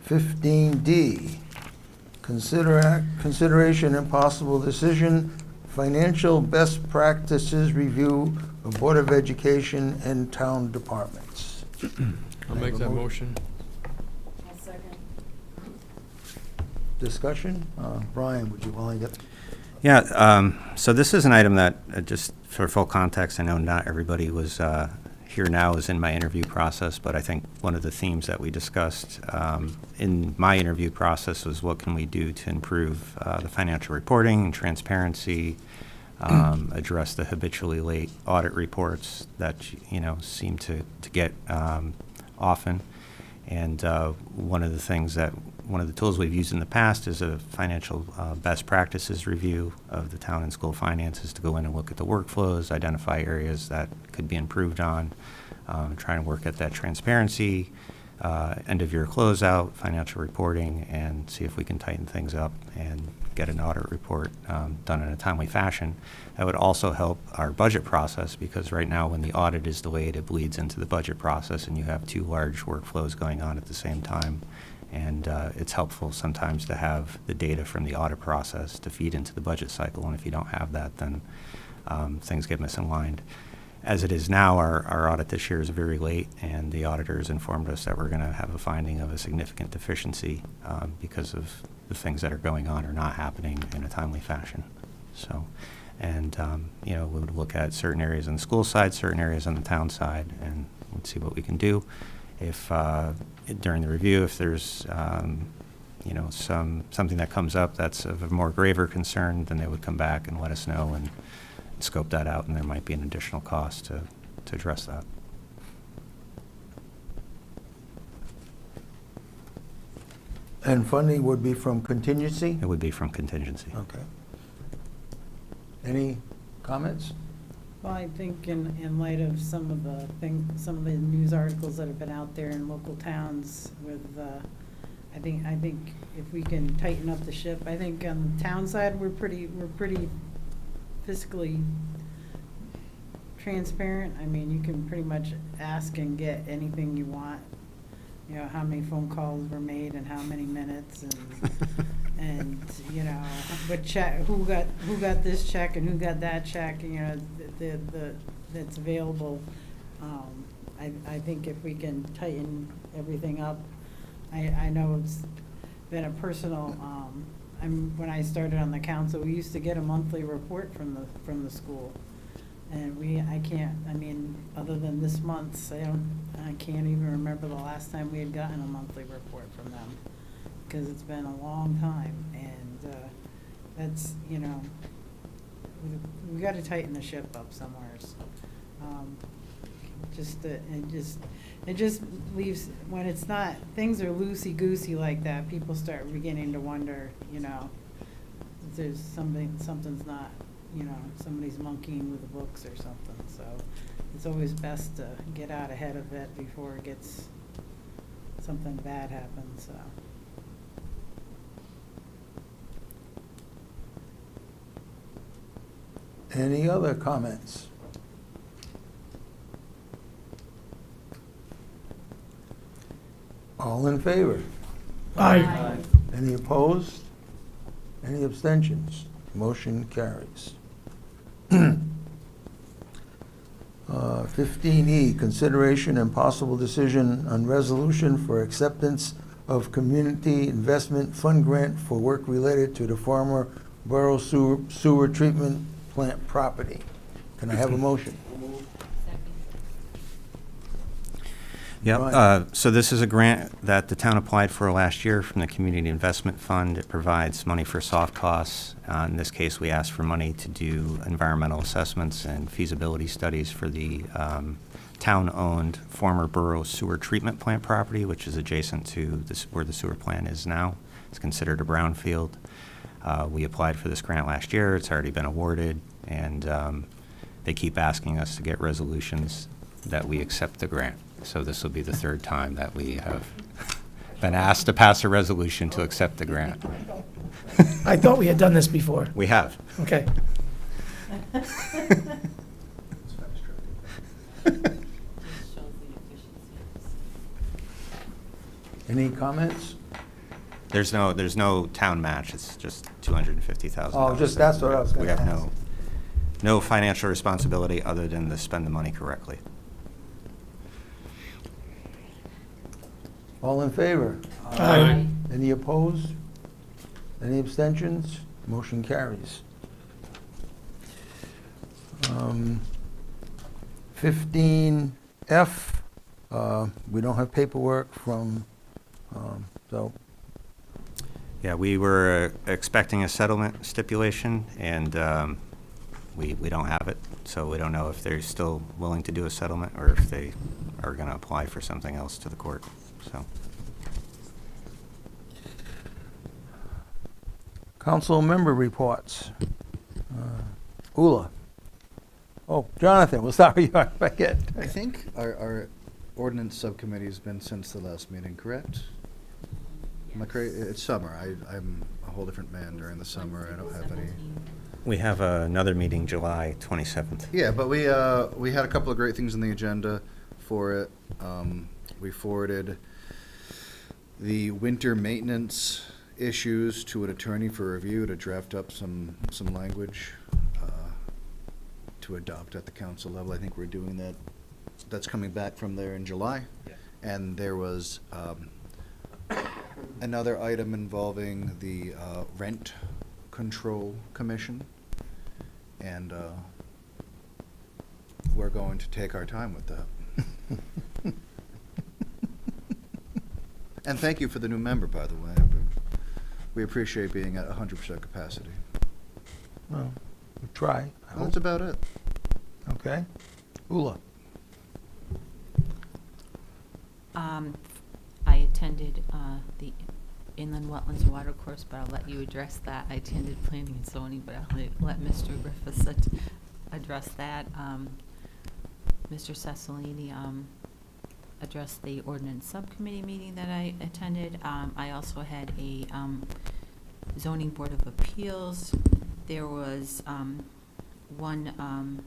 15D, consideration and possible decision, financial best practices review of Board of Education and town departments. I'll make that motion. I'll second. Discussion? Brian, would you want to get? Yeah, so this is an item that, just for full context, I know not everybody was here now is in my interview process, but I think one of the themes that we discussed in my interview process was what can we do to improve the financial reporting and transparency, address the habitually late audit reports that, seem to get often. And one of the tools we've used in the past is a financial best practices review of the town and school finances to go in and look at the workflows, identify areas that could be improved on, try and work at that transparency, end of year closeout, financial reporting, and see if we can tighten things up and get an audit report done in a timely fashion. That would also help our budget process, because right now when the audit is delayed, it bleeds into the budget process and you have two large workflows going on at the same time. And it's helpful sometimes to have the data from the audit process to feed into the budget cycle, and if you don't have that, then things get misaligned. As it is now, our audit this year is very late, and the auditors informed us that we're going to have a finding of a significant deficiency because of the things that are going on or not happening in a timely fashion. So, and we would look at certain areas on the school side, certain areas on the town side, and we'd see what we can do. If during the review, if there's something that comes up that's of a more graver concern, then they would come back and let us know and scope that out, and there might be an additional cost to address that. And funding would be from contingency? It would be from contingency. Okay. Any comments? Well, I think in light of some of the news articles that have been out there in local towns with, I think if we can tighten up the ship, I think on the town side, we're pretty fiscally transparent. I mean, you can pretty much ask and get anything you want. How many phone calls were made and how many minutes, and what check, who got this check and who got that check, that's available. I think if we can tighten everything up, I know it's been a personal, when I started on the council, we used to get a monthly report from the school. And other than this month's, I can't even remember the last time we had gotten a monthly report from them, because it's been a long time, and that's, we got to tighten the ship up somewheres. It just leaves, when it's not, things are loosey-goosey like that, people start beginning to wonder, if there's something's not, somebody's monkeying with the books or something. So it's always best to get out ahead of it before it gets, something bad happens, so. Any other comments? All in favor? Aye. Any opposed? Any abstentions? Motion carries. 15E, consideration and possible decision on resolution for acceptance of community investment fund grant for work related to the former borough sewer treatment plant property. Can I have a motion? Yeah, Right. so this is a grant that the town applied for last year from the Community Investment Fund. It provides money for soft costs. In this case, we asked for money to do environmental assessments and feasibility studies for the town-owned former borough sewer treatment plant property, which is adjacent to where the sewer plant is now. It's considered a brownfield. We applied for this grant last year. It's already been awarded, and they keep asking us to get resolutions that we accept the grant. So this will be the third time that we have been asked to pass a resolution to accept the grant. I thought we had done this before. We have. Okay. Any comments? There's no town match. It's just $250,000. Oh, just that's what I was We gonna have ask. no financial responsibility other than to spend the money correctly. All in favor? Aye. Any opposed? Any abstentions? Motion carries. 15 F, we don't have paperwork from, so, Yeah, we were expecting a settlement stipulation, and we don't have it, so we don't know if they're still willing to do a settlement or if they are going to apply for something else to the court, so. council member reports. Ula. Oh, Jonathan, well, sorry, I forget. I think our ordinance subcommittee has been since the last meeting, correct? Am I correct? It's summer. I'm a whole different man during the summer. I don't have any. We have another meeting July 27th. Yeah, but we had a couple of great things on the agenda for it. We forwarded the winter maintenance issues to an attorney for review to draft up some language to adopt at the council level. I think we're doing that. That's coming back from there in July. Yeah. And there was another item involving the Rent Control Commission. And we're going to take our time with that. And thank you for the new member, by the way. We appreciate being at 100% capacity. Well, we try. I Well, hope. that's about it. Okay. Ula. I attended the Inland Wetlands Watercourse, but I'll let you address that. I attended planning and zoning, but I'll let Mr. Griffiths address that. Mr. Cecilini addressed the ordinance subcommittee meeting that I attended. I also had a zoning board of appeals. There was one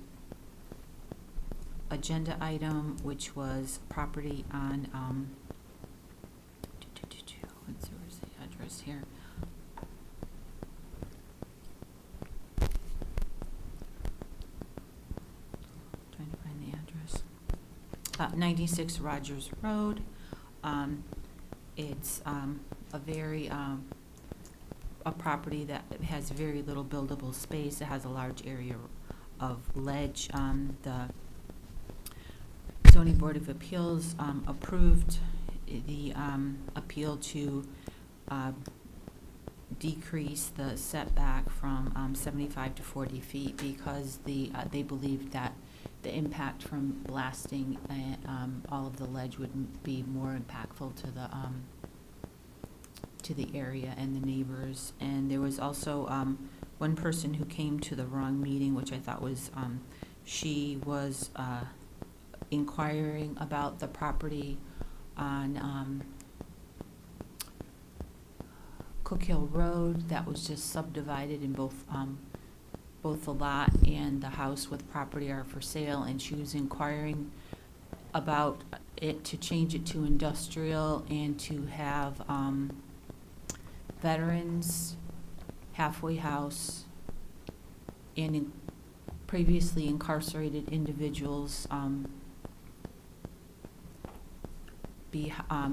agenda item, which was property on, where's the address here? Trying to find the address. 96 Rogers Road. It's a very, a property that has very little buildable space. It has a large area of ledge. The zoning board of appeals approved the appeal to decrease the setback from 75 to 40 feet because they believed that the impact from blasting all of the ledge would be more impactful to the area and the neighbors. And there was also one person who came to the wrong meeting, which I thought was, she was inquiring about the property on Cook Hill Road that was just subdivided in both the lot and the house with property are for sale, and she was inquiring about it to change it to industrial and to have veterans, halfway house, and previously incarcerated individuals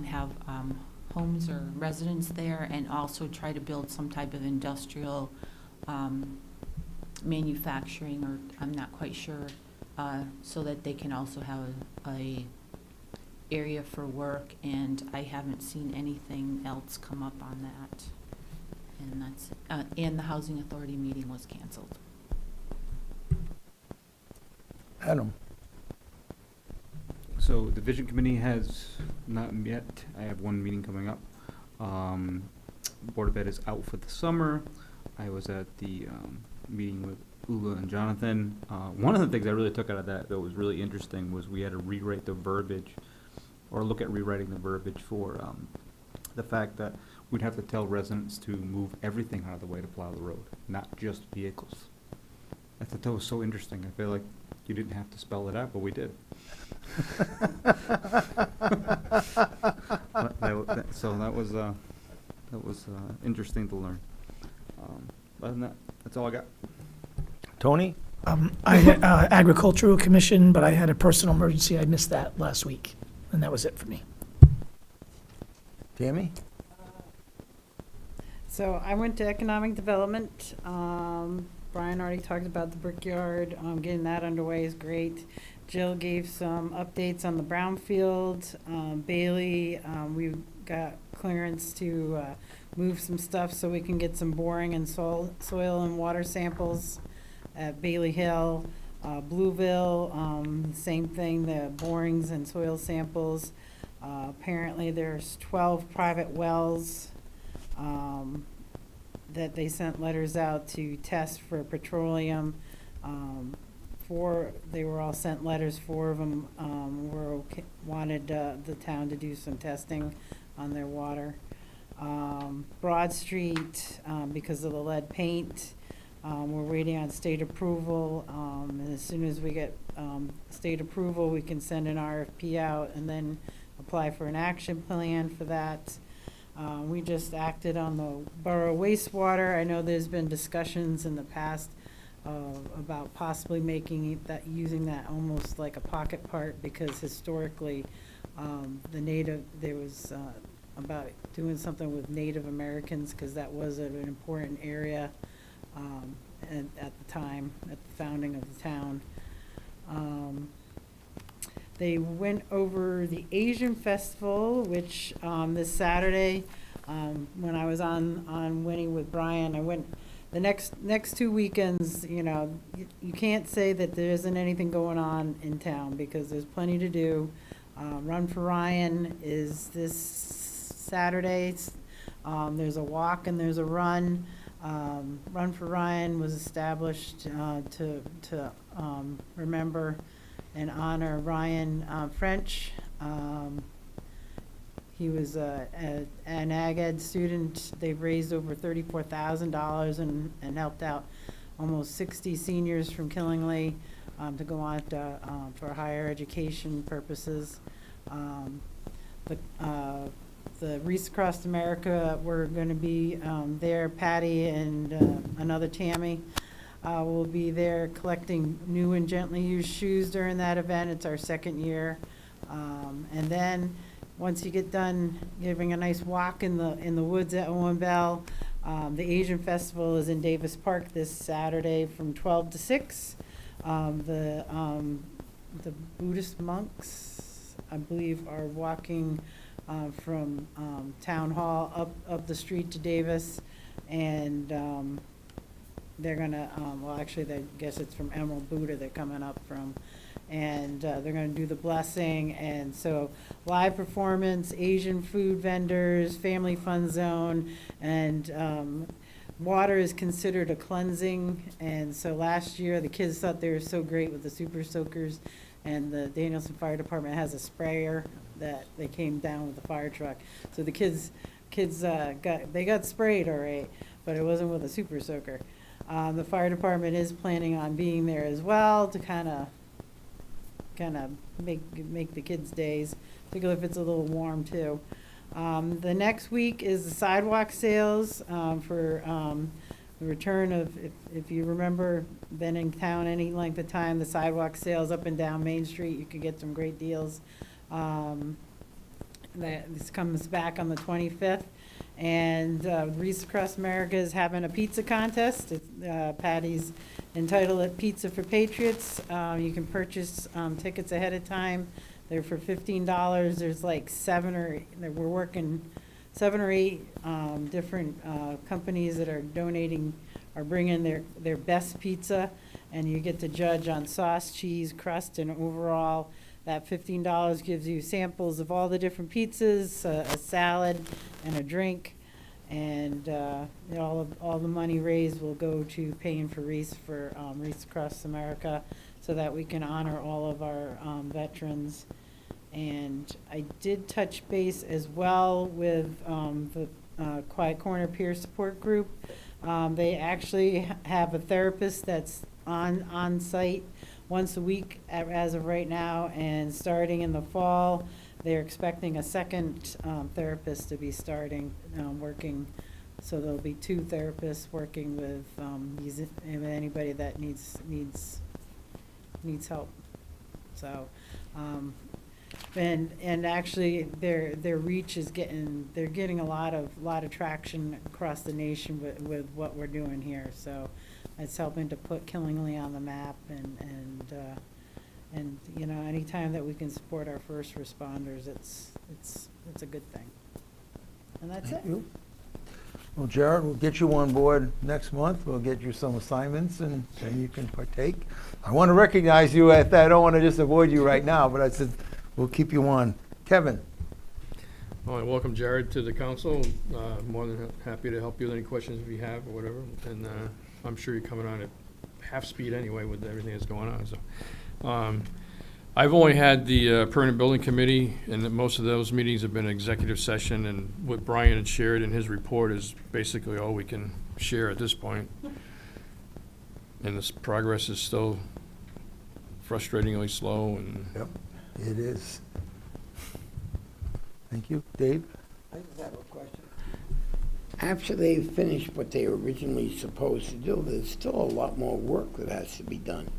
have homes or residence there, and also try to build some type of industrial manufacturing, or I'm not quite sure, so that they can also have a area for work. And I haven't seen anything else come up on that. And that's and the housing authority meeting was canceled. Adam. So the vision committee has not met. I have one meeting coming up. Board of Ed is out for the summer. I was at the meeting with Ula and Jonathan. One of the things I really took out of that was really interesting was we had to rewrite the verbiage, or look at rewriting the verbiage for the fact that we'd have to tell residents to move everything out of the way to plow the road, not just vehicles. I thought that was so interesting. I feel like you didn't have to spell it out, but we did. So that was interesting to learn. Other than that, that's all I got. Tony? I had agricultural commission, but I had a personal emergency. I missed that last week, and that was it for me. Tammy? So I went to economic development. Brian already talked about the Brickyard. Getting that underway is great. Jill gave some updates on the brownfield. Bailey, we got clearance to move some stuff so we can get some boring and soil and water samples at Bailey Hill. Blueville, same thing, the borings and soil samples. Apparently there's 12 private wells that they sent letters out to test for petroleum. They were all sent letters, 4 of them wanted the town to do some testing on their water. Broad Street, because of the lead paint, we're waiting on state approval. And as soon as we get state approval, we can send an RFP out and then apply for an action plan for that. We just acted on the borough wastewater. I know there's been discussions in the past about possibly using that almost like a pocket park, because historically, there was about doing something with Native Americans, because that was an important area at the time, at the founding of the town. They went over the Asian Festival, which this Saturday, when I was on Winnie with Brian, I went the next 2 weekends. You can't say that there isn't anything going on in town, because there's plenty to do. Run for Ryan is this Saturday. There's a walk and there's a run. Run for Ryan was established to remember and honor Ryan French. He was an ag ed student. They've raised over $34,000 and helped out almost 60 seniors from Killingly to go on for higher education purposes. The Wreaths Across America, we're going to be there. Patty and another Tammy will be there collecting new and gently used shoes during that event. It's our 2nd year. And then once you get done giving a nice walk in the woods at Owen Bell, the Asian Festival is in Davis Park this Saturday from 12 to 6. The Buddhist monks, I believe, are walking from Town Hall up the street to Davis, and they're gonna, I guess it's from Emerald Buddha they're coming up from, and they're gonna do the blessing. And so live performance, Asian food vendors, family fun zone, and water is considered a cleansing. And so last year the kids thought they were so great with the super soakers, and the Danielson Fire Department has a sprayer that they came down with the fire truck. So the kids got sprayed all right, but it wasn't with a super soaker. The fire department is planning on being there as well to kind of make the kids' days, particularly if it's a little warm too. The next week is the sidewalk sales for the return of, if you remember, been in town any length of time, the sidewalk sales up and down Main Street, you could get some great deals. This comes back on the 25th. And Wreaths Across America is having a pizza contest. Patty's entitled it Pizza for Patriots. You can purchase tickets ahead of time. They're for $15. There's like 7 or 8 different companies that are donating or bringing their best pizza, and you get to judge on sauce, cheese, crust, and overall. That $15 gives you samples of all the different pizzas, a salad, and a drink, and all the money raised will go to paying for Wreaths Across America, so that we can honor all of our veterans. And I did touch base as well with the Quiet Corner Peer Support Group. They actually have a therapist that's on site once a week as of right now, and starting in the fall, they're expecting a second therapist to be starting working. So there'll be 2 therapists working with anybody that needs help. So, and actually their reach is getting a lot of traction across the nation with what we're doing here. So it's helping to put Killingly on the map, And, you know, anytime that we can support our first responders, it's a good thing. And that's it. Thank you. Well, Jared, we'll get you on board next month. We'll get you some assignments and then you can partake. I want to recognize you. I don't want to just avoid you right now, but I said, we'll keep you on. Kevin? Well, I welcome Jared to the council. More than happy to help you with any questions if you have or whatever. And I'm sure you're coming on at half speed anyway with everything that's going on, so. I've only had the permanent building committee, and that most of those meetings have been executive session, and what Brian had shared in his report is basically all we can share at this point. And this progress is still frustratingly slow, and Yep, it is. Thank you. Dave? I just have a question. After they finish what they were originally supposed to do, there's still a lot more work that has to be done.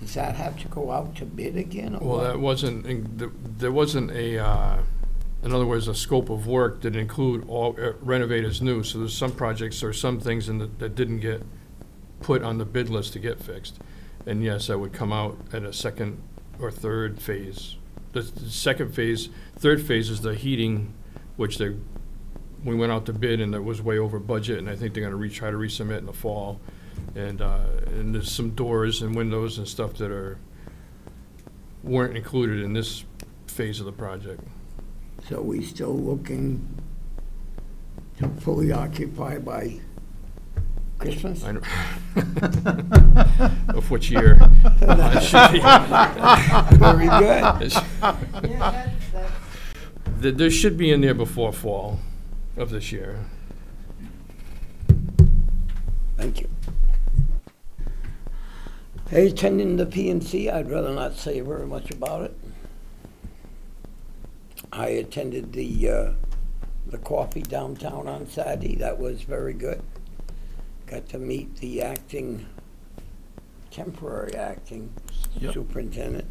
Does that have to go out to bid again, or well, what? that wasn't, there wasn't a, in other words, a scope of work that include all renovate as new. So there's some projects or some things that didn't get put on the bid list to get fixed. And yes, that would come out at a second or third phase. The second phase, third phase is the heating, which we went out to bid and that was way over budget, and I think they're gonna try to resubmit in the fall. And there's some doors and windows and stuff that weren't included in this phase of the project. So we still looking to fully occupy by Christmas? I know. Of which year? It should be- Very good. it should- There should be in there before fall of this year. Thank you. Hey, attending the PNC, I'd rather not say very much about it. I attended the coffee downtown on Saturday. That was very good. Got to meet the temporary acting Yep. superintendent.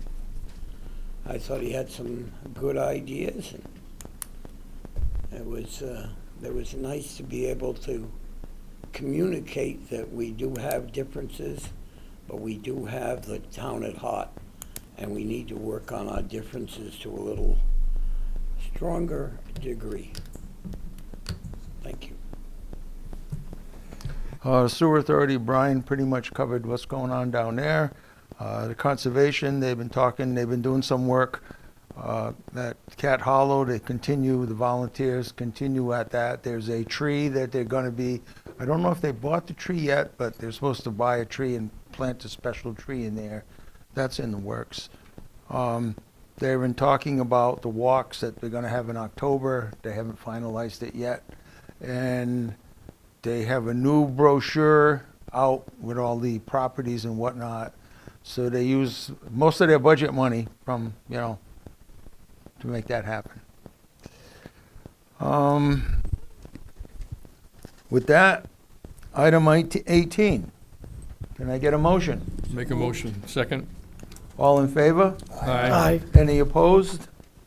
I thought he had some good ideas, and it was nice to be able to communicate that we do have differences, but we do have the town at heart, and we need to work on our differences to a little stronger degree. Thank you. Sewer Authority, Brian pretty much covered what's going on down there. The Conservation, they've been doing some work at Cat Hollow. They continue, the volunteers continue at that. There's a tree that they're gonna be, I don't know if they bought the tree yet, but they're supposed to buy a tree and plant a special tree in there. That's in the works. They've been talking about the walks that they're gonna have in October. They haven't finalized it yet. And they have a new brochure out with all the properties and whatnot. So they use most of their budget money from, to make that happen. With that, item 18. Can I get a motion? Make a motion. Second? All in favor? Aye. Any opposed?